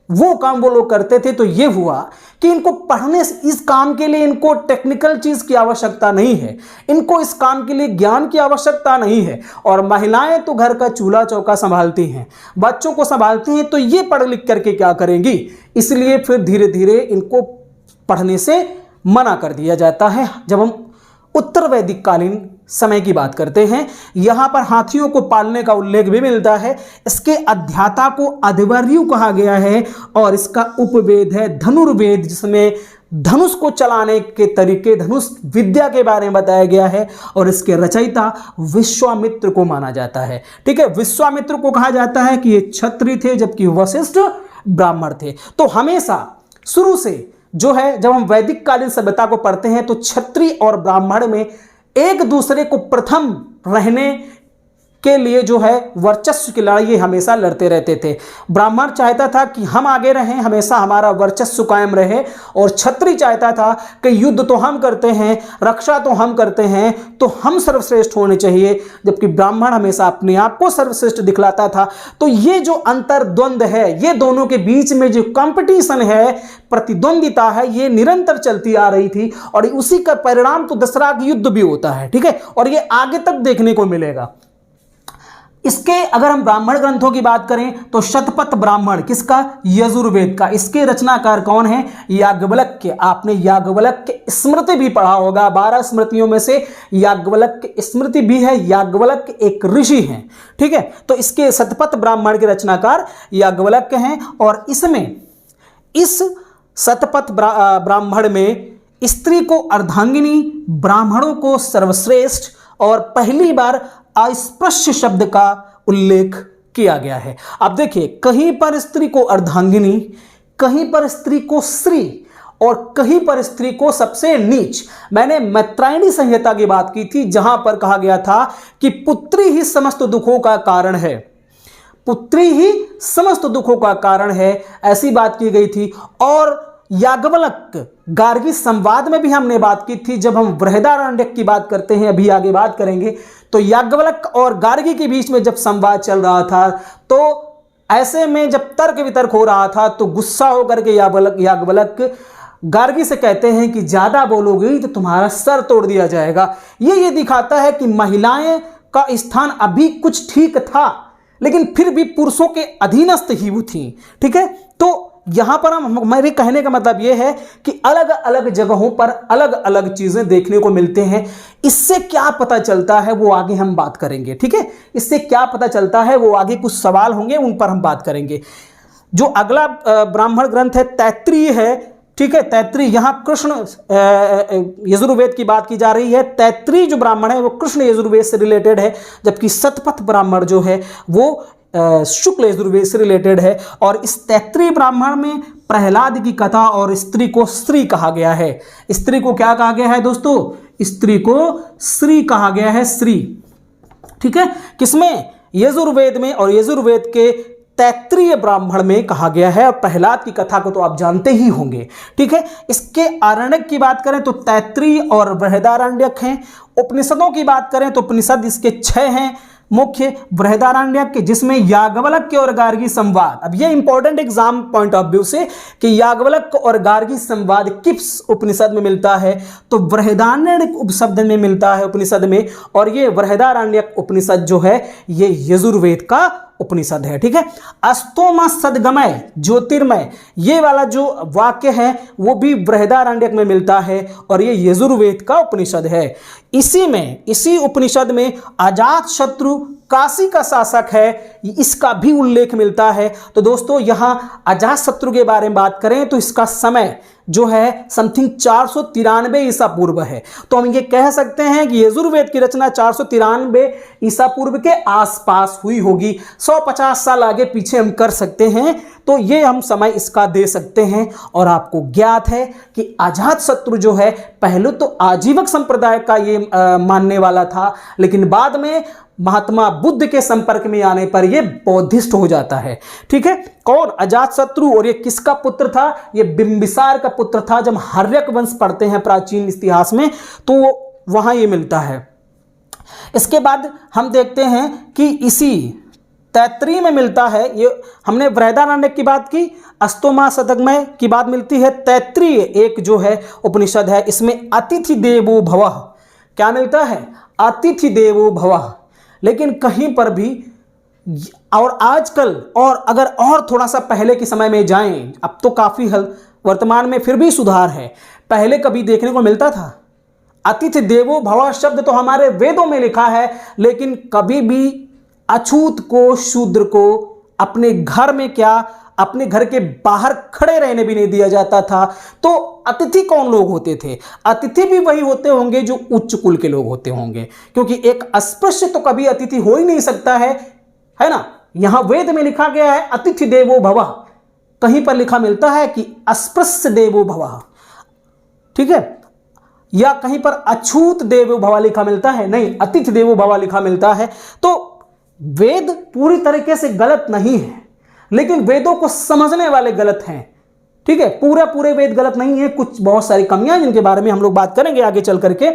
वो काम वो लोग करते थे। तो ये हुआ कि इनको पढ़ने से, इस काम के लिए इनको टेक्निकल चीज की आवश्यकता नहीं है, इनको इस काम के लिए ज्ञान की आवश्यकता नहीं है। और महिलाएं तो घर का चूल्हा चौका संभालती हैं, बच्चों को संभालती हैं, तो ये पढ़ लिख करके क्या करेंगी? इसलिए फिर धीरे धीरे इनको पढ़ने से मना कर दिया जाता है। जब हम उत्तर वैदिक कालीन समय की बात करते हैं, यहां पर हाथियों को पालने का उल्लेख भी मिलता है। इसके अध्याता को अध्वर्यु कहा गया है और इसका उपवेद है धनुर्वेद, जिसमें धनुष को चलाने के तरीके, धनुष विद्या के बारे में बताया गया है और इसके रचयिता विश्वामित्र को माना जाता है। ठीक है, विश्वामित्र को कहा जाता है कि ये क्षत्रिय थे जबकि वशिष्ठ ब्राह्मण थे। तो हमेशा शुरू से जो है, जब हम वैदिक कालीन सभ्यता को पढ़ते हैं तो क्षत्रिय और ब्राह्मण में एक दूसरे को प्रथम रहने के लिए जो है वर्चस्व की लड़ाई हमेशा लड़ते रहते थे। ब्राह्मण चाहता था कि हम आगे रहें, हमेशा हमारा वर्चस्व कायम रहे, और क्षत्रिय चाहता था कि युद्ध तो हम करते हैं, रक्षा तो हम करते हैं, तो हम सर्वश्रेष्ठ होने चाहिए, जबकि ब्राह्मण हमेशा अपने आप को सर्वश्रेष्ठ दिखलाता था। तो ये जो अंतर्द्वंद है, ये दोनों के बीच में जो कंपटीशन है, प्रतिद्वंदिता है, ये निरंतर चलती आ रही थी और उसी का परिणाम तो दशरथ युद्ध भी होता है। ठीक है, और ये आगे तक देखने को मिलेगा। इसके अगर हम ब्राह्मण ग्रंथों की बात करें तो शतपथ ब्राह्मण किसका? यजुर्वेद का। इसके रचनाकार कौन है? याज्ञवल्क्य। आपने याज्ञवल्क्य स्मृति भी पढ़ा होगा, 12 स्मृतियों में से याज्ञवल्क्य स्मृति भी है। याज्ञवल्क्य एक ऋषि हैं। ठीक है, तो इसके शतपथ ब्राह्मण के रचनाकार याज्ञवल्क्य हैं और इसमें, इस शतपथ ब्राह्मण में स्त्री को अर्धांगिनी, ब्राह्मणों को सर्वश्रेष्ठ और पहली बार अस्पृश्य शब्द का उल्लेख किया गया है। अब देखिए, कहीं पर स्त्री को अर्धांगिनी, कहीं पर स्त्री को श्री और कहीं पर स्त्री को सबसे नीच। मैंने मैत्रायणी संहिता की बात की थी, जहां पर कहा गया था कि पुत्री ही समस्त दुखों का कारण है, पुत्री ही समस्त दुखों का कारण है, ऐसी बात की गई थी। और याज्ञवल्क्य गार्गी संवाद में भी हमने बात की थी, जब हम बृहदारण्यक की बात करते हैं, अभी आगे बात करेंगे, तो याज्ञवल्क्य और गार्गी के बीच में जब संवाद चल रहा था, तो ऐसे में जब तर्क वितर्क हो रहा था, तो गुस्सा होकर के याज्ञवल्क्य गार्गी से कहते हैं कि ज्यादा बोलोगी तो तुम्हारा सर तोड़ दिया जाएगा। ये दिखाता है कि महिलाएं का स्थान अभी कुछ ठीक था, लेकिन फिर भी पुरुषों के अधीनस्थ ही वो थी। ठीक है, तो यहां पर मेरे कहने का मतलब यह है कि अलग अलग जगहों पर अलग अलग चीजें देखने को मिलते हैं। इससे क्या पता चलता है वो आगे हम बात करेंगे, ठीक है। इससे क्या पता चलता है वो आगे कुछ सवाल होंगे, उन पर हम बात करेंगे। जो अगला ब्राह्मण ग्रंथ है तैत्रीय है, ठीक है। तैत्रीय, यहां कृष्ण यजुर्वेद की बात की जा रही है। तैत्रीय जो ब्राह्मण है वो कृष्ण यजुर्वेद से रिलेटेड है, जबकि शतपथ ब्राह्मण जो है वो शुक्ल यजुर्वेद से रिलेटेड है। और इस तैत्रीय ब्राह्मण में प्रहलाद की कथा और स्त्री को श्री कहा गया है। स्त्री को क्या कहा गया है दोस्तों? स्त्री को श्री कहा गया है, श्री, ठीक है। किसमें? यजुर्वेद में, और यजुर्वेद के तैत्रीय ब्राह्मण में कहा गया है। और प्रहलाद की कथा को तो आप जानते ही होंगे, ठीक है। इसके आरण्यक की बात करें तो तैत्रीय और बृहदारण्यक हैं। उपनिषदों की बात करें तो उपनिषद इसके 6 हैं मुख्य बृहदारण्यक के, जिसमें याज्ञवल्क्य और गार्गी संवाद। अब ये important exam point of view से कि याज्ञवल्क्य और गार्गी संवाद किस उपनिषद में मिलता है, तो बृहदारण्यक उपनिषद में मिलता है उपनिषद में। और ये बृहदारण्यक उपनिषद जो है ये यजुर्वेद का उपनिषद है, ठीक है। अस्तोमा सद्गमय ज्योतिर्मय, ये वाला जो वाक्य है वो भी बृहदारण्यक में मिलता है और ये यजुर्वेद का उपनिषद है। इसी उपनिषद में अजातशत्रु काशी का शासक है, इसका भी उल्लेख मिलता है। तो दोस्तों यहां अजातशत्रु के बारे में बात करें तो इसका समय जो है समथिंग 493 ईसा पूर्व है। तो हम ये कह सकते हैं कि यजुर्वेद की रचना 493 ईसा पूर्व के आसपास हुई होगी। 150 साल आगे पीछे हम कर सकते हैं, तो ये हम समय इसका दे सकते हैं। और आपको ज्ञात है कि अजातशत्रु जो है पहले तो आजीवक संप्रदाय का ये मानने वाला था, लेकिन बाद में महात्मा बुद्ध के संपर्क में आने पर यह बौद्धिस्ट हो जाता है, ठीक है। कौन? अजातशत्रु। और ये किसका पुत्र था? ये बिंबिसार का पुत्र था। जब हर्यक वंश पढ़ते हैं प्राचीन इतिहास में तो वहां ये मिलता है। इसके बाद हम देखते हैं कि इसी तैत्रीय में मिलता है, ये हमने बृहदारण्यक की बात की, अस्तोमा सद्गमय की बात मिलती है। तैत्रीय एक जो है उपनिषद है, इसमें अतिथि देवो भवः क्या मिलता है? अतिथि देवो भवः। लेकिन कहीं पर भी, और आजकल, और अगर और थोड़ा सा पहले के समय में जाएं, अब तो काफी वर्तमान में फिर भी सुधार है, पहले कभी देखने को मिलता था अतिथि देवो भव शब्द तो हमारे वेदों में लिखा है, लेकिन कभी भी अछूत को, शूद्र को अपने घर में क्या, अपने घर के बाहर खड़े रहने भी नहीं दिया जाता था। तो अतिथि कौन लोग होते थे? अतिथि भी वही होते होंगे जो उच्च कुल के लोग होते होंगे, क्योंकि एक अस्पृश्य तो कभी अतिथि हो ही नहीं सकता है ना। यहां वेद में लिखा गया है अतिथि देवो भवः, कहीं पर लिखा मिलता है कि अस्पृश्य देवो भवः, ठीक है। या कहीं पर अछूत देवो भवः लिखा मिलता है, नहीं, अतिथि देवो भवः लिखा मिलता है। तो वेद पूरी तरीके से गलत नहीं है, लेकिन वेदों को समझने वाले गलत हैं, ठीक है। पूरे वेद गलत नहीं है, कुछ बहुत सारी कमियां जिनके बारे में हम लोग बात करेंगे आगे चल करके।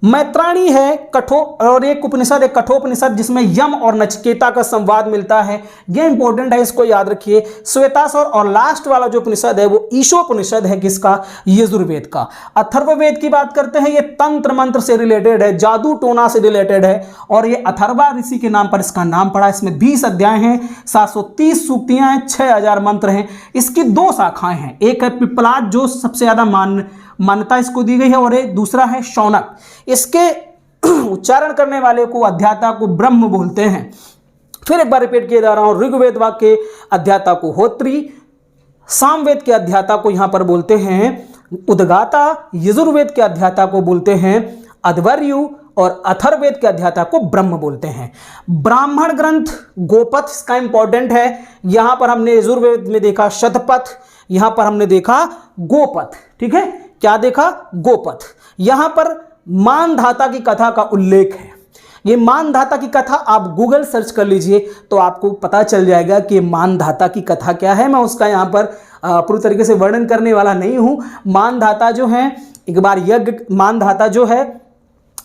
मैत्राणी है और एक उपनिषद है कठोपनिषद, जिसमें यम और नचिकेता का संवाद मिलता है। ये इंपॉर्टेंट है, इसको याद रखिए। श्वेतासुर और लास्ट वाला जो उपनिषद है वो ईशोपनिषद है, किसका? यजुर्वेद का। अथर्ववेद की बात करते हैं, ये तंत्र मंत्र से रिलेटेड है, जादू टोना से रिलेटेड है, और ये अथर्वा ऋषि के नाम पर इसका नाम पड़ा। इसमें 20 अध्याय हैं, 730 सूक्तियां हैं, 6000 मंत्र हैं। इसकी 2 शाखाएं हैं, एक है पिप्पलाद जो सबसे ज्यादा मान्यता इसको दी गई है, और एक दूसरा है शौनक। इसके उच्चारण करने वाले को अध्याता को ब्रह्म बोलते हैं। फिर एक बार रिपीट किए जा रहा हूं, ऋग्वेद वाक्य के अध्याता को होत्री, सामवेद के अध्याता को यहां पर बोलते हैं उद्गाता, यजुर्वेद के अध्याता को बोलते हैं अध्वर्यु, और अथर्ववेद के अध्याता को ब्रह्म बोलते हैं। ब्राह्मण ग्रंथ गोपथ, इसका इंपॉर्टेंट है। यहां पर हमने यजुर्वेद में देखा शतपथ, यहां पर हमने देखा गोपथ, ठीक है। क्या देखा? गोपथ। यहां पर मानधाता की कथा का उल्लेख है। ये मानधाता की कथा आप गूगल सर्च कर लीजिए तो आपको पता चल जाएगा कि मानधाता की कथा क्या है। मैं उसका यहां पर पूरी तरीके से वर्णन करने वाला नहीं हूं। मानधाता जो है, एक बार मानधाता जो है,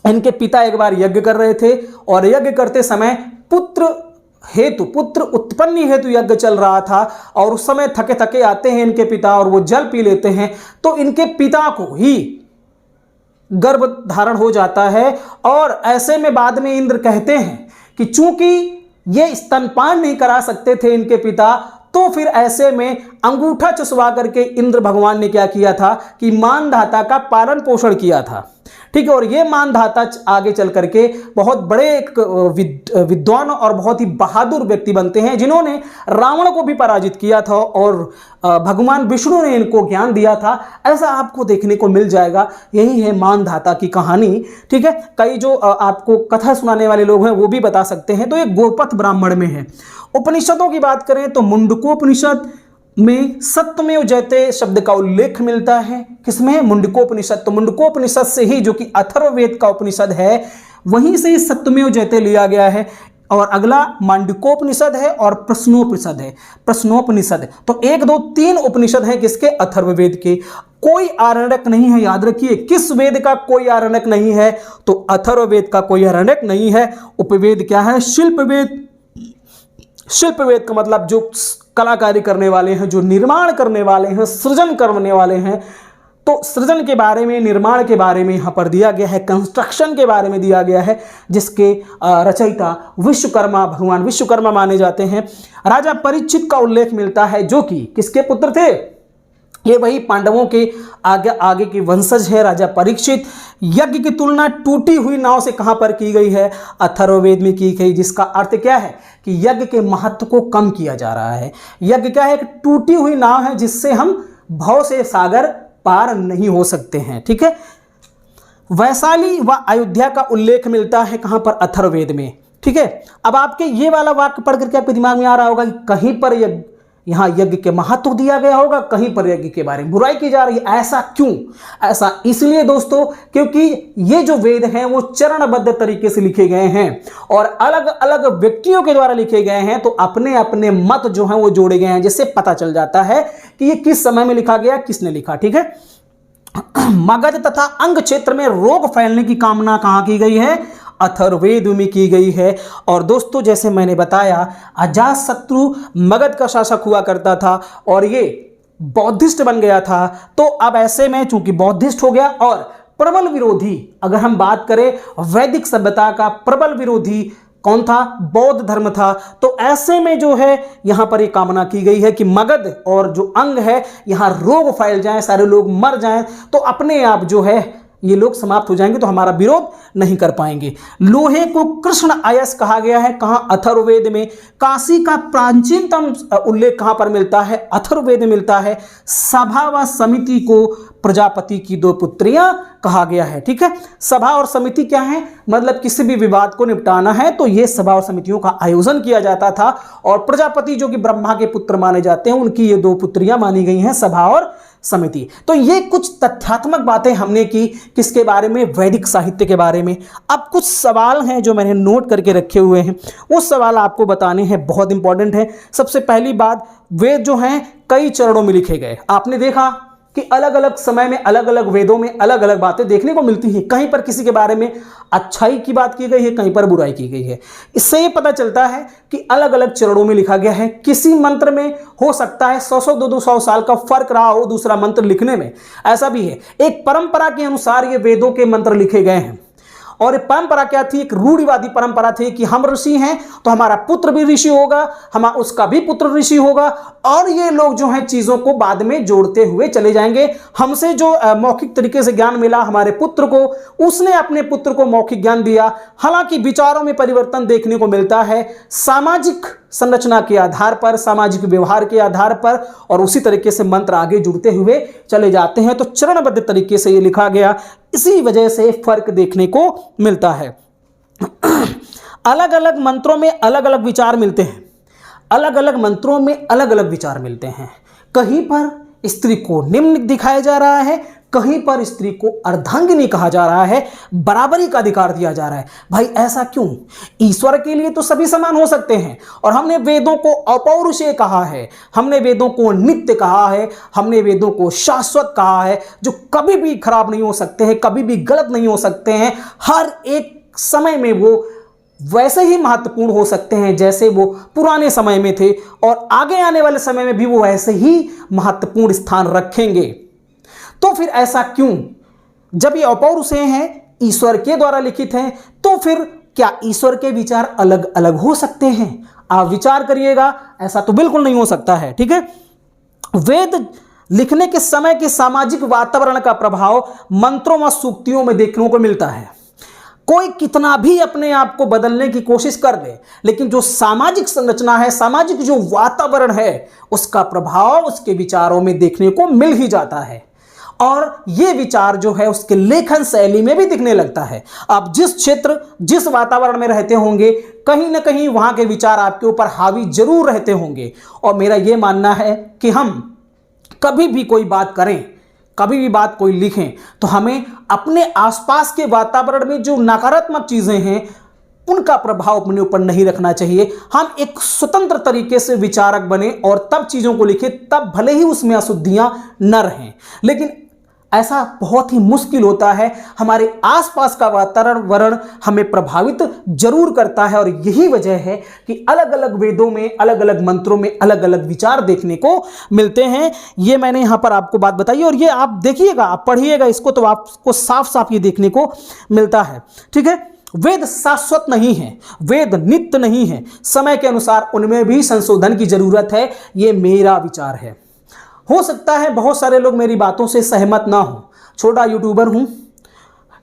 इनके पिता एक बार यज्ञ कर रहे थे, और यज्ञ करते समय पुत्र उत्पन्न हेतु यज्ञ चल रहा था, और उस समय थके थके आते हैं इनके पिता और वो जल पी लेते हैं, तो इनके पिता को ही गर्भ धारण हो जाता है। और ऐसे में बाद में इंद्र कहते हैं कि चूंकि ये स्तनपान नहीं करा सकते थे इनके पिता, तो फिर ऐसे में अंगूठा चुसवा करके इंद्र भगवान ने क्या किया था कि मानधाता का पालन पोषण किया था। ठीक है, और ये मानधाता आगे चल करके बहुत बड़े एक विद्वान और बहुत ही बहादुर व्यक्ति बनते हैं, जिन्होंने रावण को भी पराजित किया था और भगवान विष्णु ने इनको ज्ञान दिया था। ऐसा आपको देखने को मिल जाएगा। यही है मानधाता की कहानी। ठीक है, कई जो आपको कथा सुनाने वाले लोग हैं वो भी बता सकते हैं। तो ये गोपथ ब्राह्मण में है। उपनिषदों की बात करें तो मुंडकोपनिषद में सत्यमेव जयते शब्द का उल्लेख मिलता है। किसमें? मुंडकोपनिषद। तो मुंडकोपनिषद से ही, जो कि अथर्ववेद का उपनिषद है, वहीं से सत्यमेव जयते लिया गया है। और अगला मांडुक्योपनिषद है और प्रश्नोपनिषद है। प्रश्नोपनिषद, तो 1 2 3 उपनिषद हैं किसके? अथर्ववेद के। कोई आरण्यक नहीं है, याद रखिए। किस वेद का कोई आरण्यक नहीं है? तो अथर्ववेद का कोई आरण्यक नहीं है। उपवेद क्या है? शिल्पवेद। शिल्पवेद का मतलब जो कलाकारी करने वाले हैं, जो निर्माण करने वाले हैं, सृजन करने वाले हैं। तो सृजन के बारे में, निर्माण के बारे में यहां पर दिया गया है, कंस्ट्रक्शन के बारे में दिया गया है, जिसके रचयिता विश्वकर्मा, भगवान विश्वकर्मा माने जाते हैं। राजा परीक्षित का उल्लेख मिलता है, जो कि किसके पुत्र थे? ये वही पांडवों के आगे के वंशज है, राजा परीक्षित। यज्ञ की तुलना टूटी हुई नाव से कहां पर की गई है? अथर्ववेद में की गई, जिसका अर्थ क्या है कि यज्ञ के महत्व को कम किया जा रहा है। यज्ञ क्या है? एक टूटी हुई नाव है, जिससे हम भव से सागर पार नहीं हो सकते हैं। ठीक है, वैशाली व अयोध्या का उल्लेख मिलता है कहां पर? अथर्ववेद में। ठीक है, अब आपके ये वाला वाक्य पढ़ करके आपके दिमाग में आ रहा होगा कि कहीं पर यहां यज्ञ के महत्व दिया गया होगा, कहीं पर यज्ञ के बारे में बुराई की जा रही है। ऐसा क्यों? ऐसा इसलिए दोस्तों, क्योंकि ये जो वेद हैं वो चरणबद्ध तरीके से लिखे गए हैं और अलग अलग व्यक्तियों के द्वारा लिखे गए हैं। तो अपने अपने मत जो हैं वो जोड़े गए हैं, जिससे पता चल जाता है कि ये किस समय में लिखा गया, किसने लिखा। ठीक है, मगध तथा अंग क्षेत्र में रोग फैलने की कामना कहां की गई है? अथर्ववेद में की गई है। और दोस्तों, जैसे मैंने बताया, अजातशत्रु मगध का शासक हुआ करता था और ये बौद्धिस्ट बन गया था। तो अब ऐसे में चूंकि बौद्धिस्ट हो गया और प्रबल विरोधी, अगर हम बात करें वैदिक सभ्यता का प्रबल विरोधी कौन था? बौद्ध धर्म था। तो ऐसे में जो है यहां पर यह कामना की गई है कि मगध और जो अंग है यहां रोग फैल जाएं, सारे लोग मर जाएं, तो अपने आप जो है ये लोग समाप्त हो जाएंगे, तो हमारा विरोध नहीं कर पाएंगे। लोहे को कृष्ण आयस कहा गया है, कहां? अथर्ववेद में। काशी का प्राचीनतम उल्लेख कहां पर मिलता है? अथर्ववेद में मिलता है। सभा व समिति को प्रजापति की 2 पुत्रियां कहा गया है। ठीक है, सभा और समिति क्या है? मतलब किसी भी विवाद को निपटाना है तो ये सभा और समितियों का आयोजन किया जाता था। और प्रजापति जो कि ब्रह्मा के पुत्र माने जाते हैं, उनकी ये 2 पुत्रियां मानी गई हैं, सभा और समिति। तो ये कुछ तथ्यात्मक बातें हमने की, किसके बारे में? वैदिक साहित्य के बारे में। अब कुछ सवाल हैं जो मैंने नोट करके रखे हुए हैं, वो सवाल आपको बताने हैं, बहुत इंपॉर्टेंट है। सबसे पहली बात, वेद जो हैं कई चरणों में लिखे गए। आपने देखा कि अलग अलग समय में अलग अलग वेदों में अलग अलग बातें देखने को मिलती हैं। कहीं पर किसी के बारे में अच्छाई की बात की गई है, कहीं पर बुराई की गई है। इससे ये पता चलता है कि अलग अलग चरणों में लिखा गया है। किसी मंत्र में हो सकता है 100 200 साल का फर्क रहा हो दूसरा मंत्र लिखने में, ऐसा भी है। एक परंपरा के अनुसार ये वेदों के मंत्र लिखे गए हैं। और परंपरा क्या थी? एक रूढ़िवादी परंपरा थी कि हम ऋषि हैं तो हमारा पुत्र भी ऋषि होगा, उसका भी पुत्र ऋषि होगा, और ये लोग जो हैं चीजों को बाद में जोड़ते हुए चले जाएंगे। हमसे जो मौखिक तरीके से ज्ञान मिला हमारे पुत्र को, उसने अपने पुत्र को मौखिक ज्ञान दिया। हालांकि विचारों में परिवर्तन देखने को मिलता है सामाजिक संरचना के आधार पर, सामाजिक व्यवहार के आधार पर, और उसी तरीके से मंत्र आगे जुड़ते हुए चले जाते हैं। तो चरणबद्ध तरीके से ये लिखा गया, इसी वजह से फर्क देखने को मिलता है। अलग अलग मंत्रों में अलग अलग विचार मिलते हैं। अलग अलग मंत्रों में अलग अलग विचार मिलते हैं। कहीं पर स्त्री को निम्न दिखाया जा रहा है, कहीं पर स्त्री को अर्धांगिनी कहा जा रहा है, बराबरी का अधिकार दिया जा रहा है। भाई ऐसा क्यों? ईश्वर के लिए तो सभी समान हो सकते हैं। और हमने वेदों को अपौरुषेय कहा है, हमने वेदों को नित्य कहा है, हमने वेदों को शाश्वत कहा है, जो कभी भी खराब नहीं हो सकते हैं, कभी भी गलत नहीं हो सकते हैं। हर एक समय में वो वैसे ही महत्वपूर्ण हो सकते हैं जैसे वो पुराने समय में थे, और आगे आने वाले समय में भी वो वैसे ही महत्वपूर्ण स्थान रखेंगे। तो फिर ऐसा क्यों? जब ये अपौरुषेय हैं, ईश्वर के द्वारा लिखित हैं, तो फिर क्या ईश्वर के विचार अलग अलग हो सकते हैं? आप विचार करिएगा, ऐसा तो बिल्कुल नहीं हो सकता है। ठीक है, वेद लिखने के समय के सामाजिक वातावरण का प्रभाव मंत्रों व सूक्तियों में देखने को मिलता है। कोई कितना भी अपने आप को बदलने की कोशिश कर ले, लेकिन जो सामाजिक संरचना है, सामाजिक जो वातावरण है, उसका प्रभाव उसके विचारों में देखने को मिल ही जाता है। और ये विचार जो है उसके लेखन शैली में भी दिखने लगता है। आप जिस क्षेत्र, जिस वातावरण में रहते होंगे, कहीं ना कहीं वहां के विचार आपके ऊपर हावी जरूर रहते होंगे। और मेरा ये मानना है कि हम कभी भी कोई बात करें, कभी भी बात कोई लिखें, तो हमें अपने आसपास के वातावरण में जो नकारात्मक चीजें हैं उनका प्रभाव अपने ऊपर नहीं रखना चाहिए। हम एक स्वतंत्र तरीके से विचारक बने और तब चीजों को लिखें, तब भले ही उसमें अशुद्धियां न रहें। लेकिन ऐसा बहुत ही मुश्किल होता है। हमारे आसपास का वातावरण हमें प्रभावित जरूर करता है और यही वजह है कि अलग अलग वेदों में, अलग अलग मंत्रों में अलग अलग विचार देखने को मिलते हैं। ये मैंने यहां पर आपको बात बताई और ये आप देखिएगा, आप पढ़िएगा इसको तो आपको साफ साफ ये देखने को मिलता है। ठीक है, वेद शाश्वत नहीं है, वेद नित्य नहीं है, समय के अनुसार उनमें भी संशोधन की जरूरत है। ये मेरा विचार है। हो सकता है बहुत सारे लोग मेरी बातों से सहमत ना हो, छोटा यूट्यूबर हूं,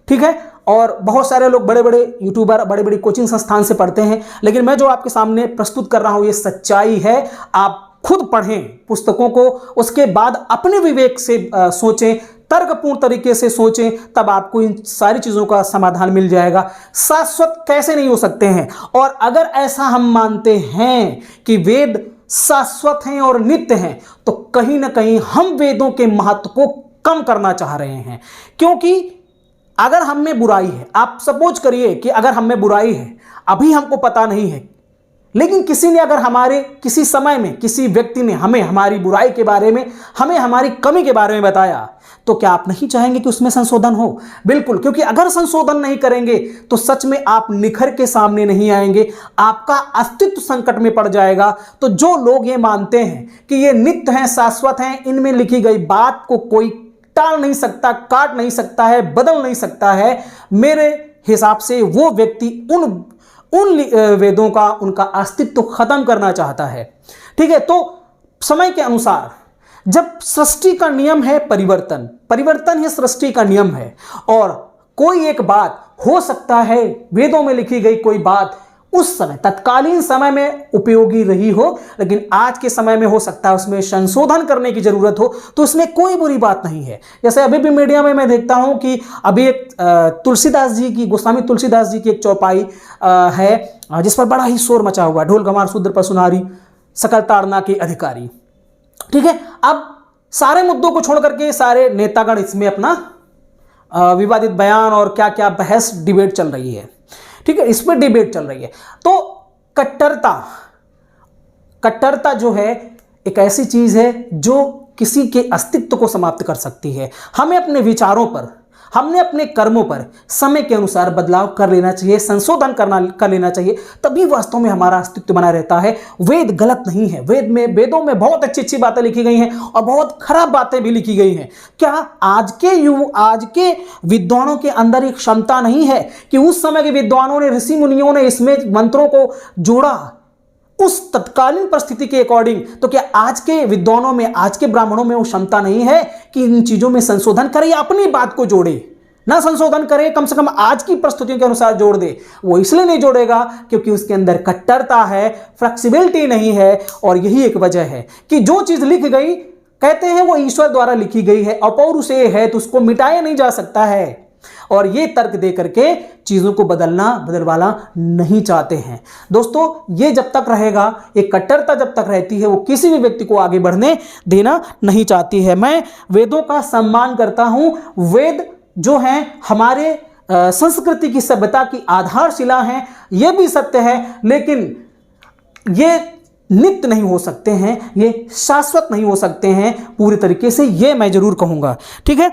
ठीक है, और बहुत सारे लोग बड़े बड़े यूट्यूबर बड़े बड़ी कोचिंग संस्थान से पढ़ते हैं, लेकिन मैं जो आपके सामने प्रस्तुत कर रहा हूं ये सच्चाई है। आप खुद पढ़ें पुस्तकों को, उसके बाद अपने विवेक से सोचें, तर्कपूर्ण तरीके से सोचें, तब आपको इन सारी चीजों का समाधान मिल जाएगा। शाश्वत कैसे नहीं हो सकते हैं? और अगर ऐसा हम मानते हैं कि वेद शाश्वत हैं और नित्य हैं, तो कहीं ना कहीं हम वेदों के महत्व को कम करना चाह रहे हैं। क्योंकि अगर हम में बुराई है, आप सपोज करिए कि अगर हम में बुराई है, अभी हमको पता नहीं है, लेकिन किसी ने अगर हमारे किसी समय में किसी व्यक्ति ने हमें हमारी बुराई के बारे में, हमें हमारी कमी के बारे में बताया, तो क्या आप नहीं चाहेंगे कि उसमें संशोधन हो? बिल्कुल, क्योंकि अगर संशोधन नहीं करेंगे तो सच में आप निखर के सामने नहीं आएंगे, आपका अस्तित्व संकट में पड़ जाएगा। तो जो लोग ये मानते हैं कि ये नित्य हैं, शाश्वत हैं, इनमें लिखी गई बात को कोई टाल नहीं सकता, काट नहीं सकता है, बदल नहीं सकता है, मेरे हिसाब से वो व्यक्ति उन वेदों का, उनका अस्तित्व खत्म करना चाहता है। ठीक है, तो समय के अनुसार जब सृष्टि का नियम है परिवर्तन, परिवर्तन ही सृष्टि का नियम है, और कोई एक बात हो सकता है वेदों में लिखी गई कोई बात उस समय तत्कालीन समय में उपयोगी रही हो, लेकिन आज के समय में हो सकता है उसमें संशोधन करने की जरूरत हो, तो उसमें कोई बुरी बात नहीं है। जैसे अभी भी मीडिया में मैं देखता हूं कि अभी एक तुलसीदास जी की, गोस्वामी तुलसीदास जी की एक चौपाई है जिस पर बड़ा ही शोर मचा हुआ, ढोल गमार शूद्र पशुनारी सकल ताड़ना के अधिकारी। ठीक है, अब सारे मुद्दों को छोड़ करके सारे नेतागण इसमें अपना विवादित बयान और क्या क्या बहस डिबेट चल रही है। ठीक है, इस पर डिबेट चल रही है। तो कट्टरता जो है एक ऐसी चीज है जो किसी के अस्तित्व को समाप्त कर सकती है। हमें अपने विचारों पर, हमने अपने कर्मों पर समय के अनुसार बदलाव कर लेना चाहिए, संशोधन कर लेना चाहिए, तभी वास्तव में हमारा अस्तित्व बना रहता है। वेद गलत नहीं है, वेदों में बहुत अच्छी अच्छी बातें लिखी गई हैं और बहुत खराब बातें भी लिखी गई हैं। क्या आज के विद्वानों के अंदर एक क्षमता नहीं है कि उस समय के विद्वानों ने, ऋषि मुनियों ने इसमें मंत्रों को जोड़ा उस तत्कालीन परिस्थिति के अकॉर्डिंग? तो क्या आज के विद्वानों में, आज के ब्राह्मणों में वो क्षमता नहीं है कि इन चीजों में संशोधन करे या अपनी बात को जोड़े? ना संशोधन करे, कम से कम आज की परिस्थितियों के अनुसार जोड़ दे। वो इसलिए नहीं जोड़ेगा क्योंकि उसके अंदर कट्टरता है, फ्लेक्सिबिलिटी नहीं है, और यही एक वजह है कि जो चीज लिख गई, कहते हैं वो ईश्वर द्वारा लिखी गई है, अपौरुषेय है, तो उसको मिटाया नहीं जा सकता है। और ये तर्क दे करके चीजों को बदलवाना नहीं चाहते हैं। दोस्तों, ये जब तक रहेगा, ये कट्टरता जब तक रहती है, वो किसी भी व्यक्ति को आगे बढ़ने देना नहीं चाहती है। मैं वेदों का सम्मान करता हूं। वेद जो हैं हमारे संस्कृति की, सभ्यता की आधारशिला हैं, ये भी सत्य है, लेकिन ये नित्य नहीं हो सकते हैं, ये शाश्वत नहीं हो सकते हैं पूरी तरीके से, ये मैं जरूर कहूंगा। ठीक है,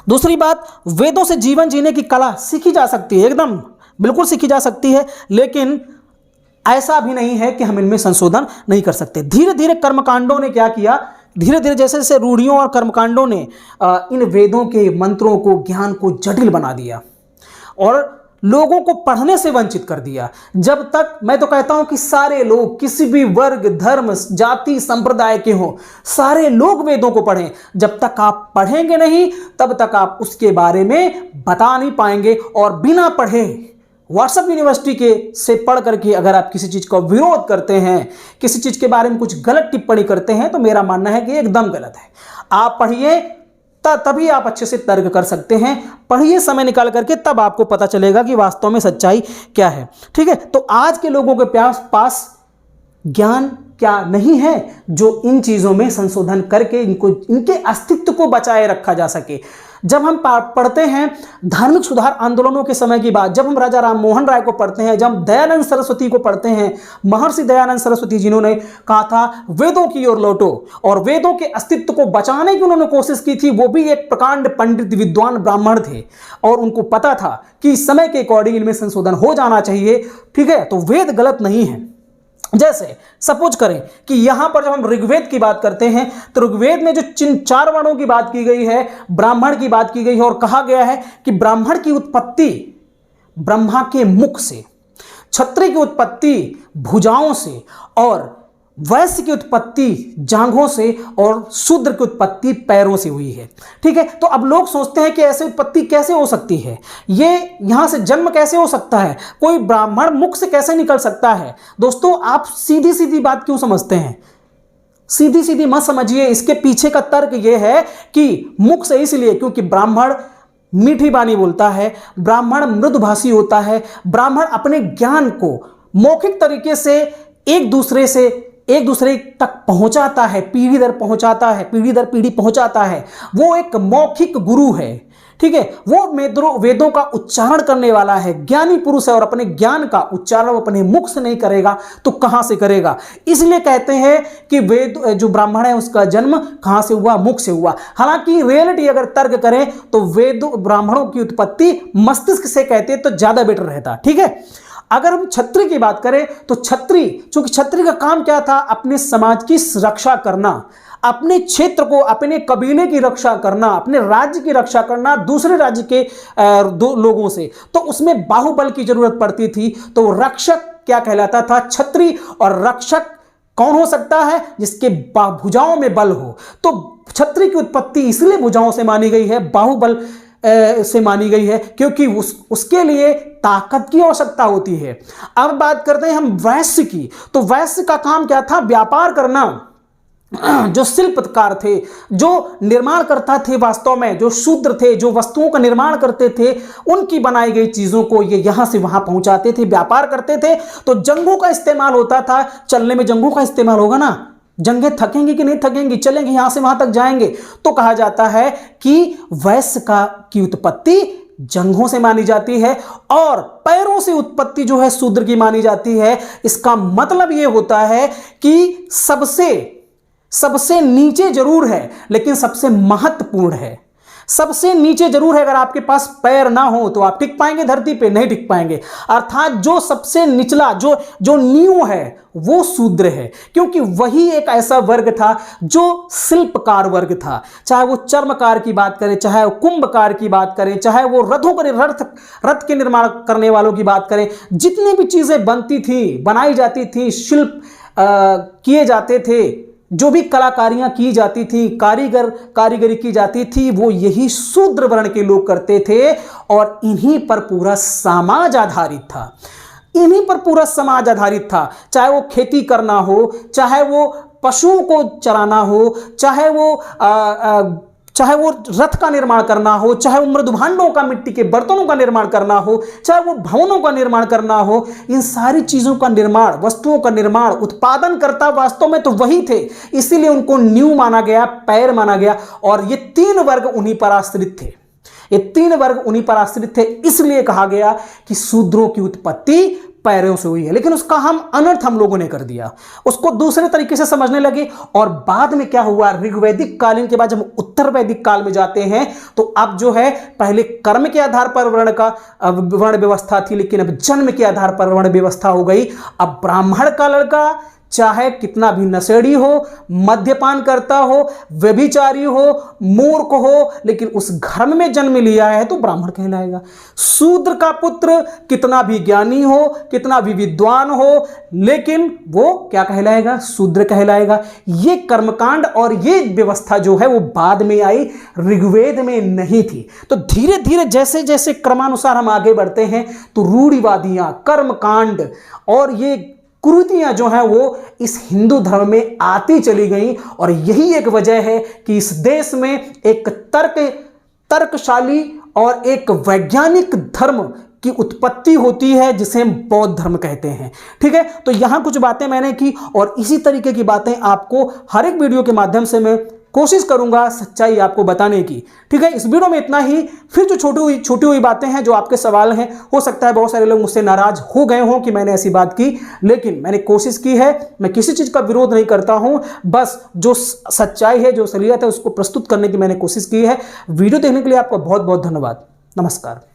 दूसरी बात, वेदों से जीवन जीने की कला सीखी जा सकती है, एकदम बिल्कुल सीखी जा सकती है, लेकिन ऐसा भी नहीं है कि हम इनमें संशोधन नहीं कर सकते। धीरे धीरे कर्मकांडों ने क्या किया, धीरे धीरे जैसे जैसे रूढ़ियों और कर्मकांडों ने इन वेदों के मंत्रों को, ज्ञान को जटिल बना दिया, और लोगों को पढ़ने से वंचित कर दिया। जब तक, मैं तो कहता हूं कि सारे लोग, किसी भी वर्ग, धर्म, जाति, संप्रदाय के हों, सारे लोग वेदों को पढ़ें। जब तक आप पढ़ेंगे नहीं तब तक आप उसके बारे में बता नहीं पाएंगे। और बिना पढ़े व्हाट्सएप यूनिवर्सिटी के से पढ़ करके अगर आप किसी चीज का विरोध करते हैं, किसी चीज के बारे में कुछ गलत टिप्पणी करते हैं, तो मेरा मानना है कि एकदम गलत है। आप पढ़िए, तभी आप अच्छे से तर्क कर सकते हैं। पढ़िए समय निकाल करके, तब आपको पता चलेगा कि वास्तव में सच्चाई क्या है। ठीक है, तो आज के लोगों के पास ज्ञान क्या नहीं है जो इन चीजों में संशोधन करके इनके अस्तित्व को बचाए रखा जा सके। जब हम पढ़ते हैं धार्मिक सुधार आंदोलनों के समय की बात, जब हम राजा राम मोहन राय को पढ़ते हैं, जब दयानंद सरस्वती को पढ़ते हैं, महर्षि दयानंद सरस्वती जिन्होंने कहा था वेदों की ओर लौटो, और वेदों के अस्तित्व को बचाने की उन्होंने कोशिश की थी। वो भी एक प्रकांड पंडित विद्वान ब्राह्मण थे और उनको पता था कि समय के अकॉर्डिंग इनमें संशोधन हो जाना चाहिए। ठीक है, तो वेद गलत नहीं है। जैसे सपोज करें कि यहां पर जब हम ऋग्वेद की बात करते हैं तो ऋग्वेद में जो जिन 4 वर्णों की बात की गई है, ब्राह्मण की बात की गई है, और कहा गया है कि ब्राह्मण की उत्पत्ति ब्रह्मा के मुख से, क्षत्रिय की उत्पत्ति भुजाओं से, और वैश्य की उत्पत्ति जांघों से, और शूद्र की उत्पत्ति पैरों से हुई है। ठीक है, तो अब लोग सोचते हैं कि ऐसी उत्पत्ति कैसे हो सकती है, ये यहां से जन्म कैसे हो सकता है, कोई ब्राह्मण मुख से कैसे निकल सकता है। दोस्तों, आप सीधी सीधी बात क्यों समझते हैं? सीधी सीधी मत समझिए। इसके पीछे का तर्क यह है कि मुख से इसलिए क्योंकि ब्राह्मण मीठी बानी बोलता है, ब्राह्मण मृदुभाषी होता है, ब्राह्मण अपने ज्ञान को मौखिक तरीके से एक दूसरे तक पहुंचाता है, पीढ़ी दर पीढ़ी पहुंचाता है। वो एक मौखिक गुरु है। ठीक है, वो वेदों का उच्चारण करने वाला है, ज्ञानी पुरुष है, और अपने ज्ञान का उच्चारण अपने मुख से नहीं करेगा तो कहां से करेगा। इसलिए कहते हैं कि वेद जो ब्राह्मण है उसका जन्म कहां से हुआ, मुख से हुआ। हालांकि रियलिटी अगर तर्क करें तो ब्राह्मणों की उत्पत्ति मस्तिष्क से कहते तो ज्यादा बेटर रहता। ठीक है, अगर हम क्षत्रिय की बात करें तो चूंकि क्षत्रिय का काम क्या था, अपने समाज की रक्षा करना, अपने क्षेत्र को, अपने कबीले की रक्षा करना, अपने राज्य की रक्षा करना दूसरे राज्य के लोगों से, तो उसमें बाहुबल की जरूरत पड़ती थी। तो रक्षक क्या कहलाता था? क्षत्रिय। और रक्षक कौन हो सकता है? जिसके भुजाओं में बल हो। तो क्षत्रिय की उत्पत्ति इसलिए भुजाओं से मानी गई है, बाहुबल से मानी गई है, क्योंकि उसके लिए ताकत की आवश्यकता होती है। अब बात करते हैं हम वैश्य की। तो वैश्य का काम क्या था? व्यापार करना। जो शिल्पकार थे, जो निर्माण करता थे, वास्तव में जो शूद्र थे, जो वस्तुओं का निर्माण करते थे, उनकी बनाई गई चीजों को ये यहां से वहां पहुंचाते थे, व्यापार करते थे। तो जंगों का इस्तेमाल होता था। चलने में जंगों का इस्तेमाल होगा ना, जंगें थकेंगी कि नहीं थकेंगी, चलेंगे, यहां से वहां तक जाएंगे। तो कहा जाता है कि वैश्य की उत्पत्ति जंघों से मानी जाती है, और पैरों से उत्पत्ति जो है शूद्र की मानी जाती है। इसका मतलब यह होता है कि सबसे नीचे जरूर है, लेकिन सबसे महत्वपूर्ण है। सबसे नीचे जरूर है। अगर आपके पास पैर ना हो तो आप टिक पाएंगे धरती पे? नहीं टिक पाएंगे। अर्थात जो सबसे निचला, जो नींव है, वो शूद्र है, क्योंकि वही एक ऐसा वर्ग था जो शिल्पकार वर्ग था। चाहे वो चर्मकार की बात करें, चाहे वो कुंभकार की बात करें, चाहे वो रथ के निर्माण करने वालों की बात करें, जितनी भी चीजें बनती थी, बनाई जाती थी, शिल्प किए जाते थे, जो भी कलाकारियां की जाती थी, कारीगरी की जाती थी, वो यही शूद्र वर्ण के लोग करते थे। और इन्हीं पर पूरा समाज आधारित था। चाहे वो खेती करना हो, चाहे वो पशुओं को चराना हो, चाहे वो रथ का निर्माण करना हो, चाहे वो मृदुभांडों का, मिट्टी के बर्तनों का निर्माण करना हो, चाहे वो भवनों का निर्माण करना हो, इन सारी चीजों का निर्माण, वस्तुओं का निर्माण, उत्पादन करता वास्तव में तो वही थे। इसीलिए उनको नींव माना गया, पैर माना गया। और ये 3 वर्ग उन्हीं पर आश्रित थे। इसलिए कहा गया कि शूद्रों की उत्पत्ति पैरों से हुई है। लेकिन उसका अनर्थ हम लोगों ने कर दिया, उसको दूसरे तरीके से समझने लगे। और बाद में क्या हुआ? ऋग्वैदिक कालीन के बाद जब उत्तर वैदिक काल में जाते हैं तो अब जो है, पहले कर्म के आधार पर वर्ण व्यवस्था थी, लेकिन अब जन्म के आधार पर वर्ण व्यवस्था हो गई। अब ब्राह्मण का लड़का चाहे कितना भी नशेड़ी हो, मद्यपान करता हो, व्यभिचारी हो, मूर्ख हो, लेकिन उस धर्म में जन्म लिया है तो ब्राह्मण कहलाएगा। शूद्र का पुत्र कितना भी ज्ञानी हो, कितना भी विद्वान हो, लेकिन वो क्या कहलाएगा? शूद्र कहलाएगा। ये कर्मकांड और ये व्यवस्था जो है वो बाद में आई, ऋग्वेद में नहीं थी। तो धीरे धीरे जैसे जैसे क्रमानुसार हम आगे बढ़ते हैं तो रूढ़िवादियां, कर्मकांड और ये कुरीतियां जो हैं वो इस हिंदू धर्म में आती चली गई। और यही एक वजह है कि इस देश में एक तर्कशाली और एक वैज्ञानिक धर्म की उत्पत्ति होती है जिसे हम बौद्ध धर्म कहते हैं। ठीक है, तो यहां कुछ बातें मैंने की और इसी तरीके की बातें आपको हर एक वीडियो के माध्यम से मैं कोशिश करूंगा सच्चाई आपको बताने की। ठीक है, इस वीडियो में इतना ही। फिर जो छोटी हुई बातें हैं, जो आपके सवाल हैं, हो सकता है बहुत सारे लोग मुझसे नाराज हो गए हों कि मैंने ऐसी बात की, लेकिन मैंने कोशिश की है। मैं किसी चीज का विरोध नहीं करता हूं, बस जो सच्चाई है, जो असलियत है, उसको प्रस्तुत करने की मैंने कोशिश की है। वीडियो देखने के लिए आपका बहुत बहुत धन्यवाद। नमस्कार।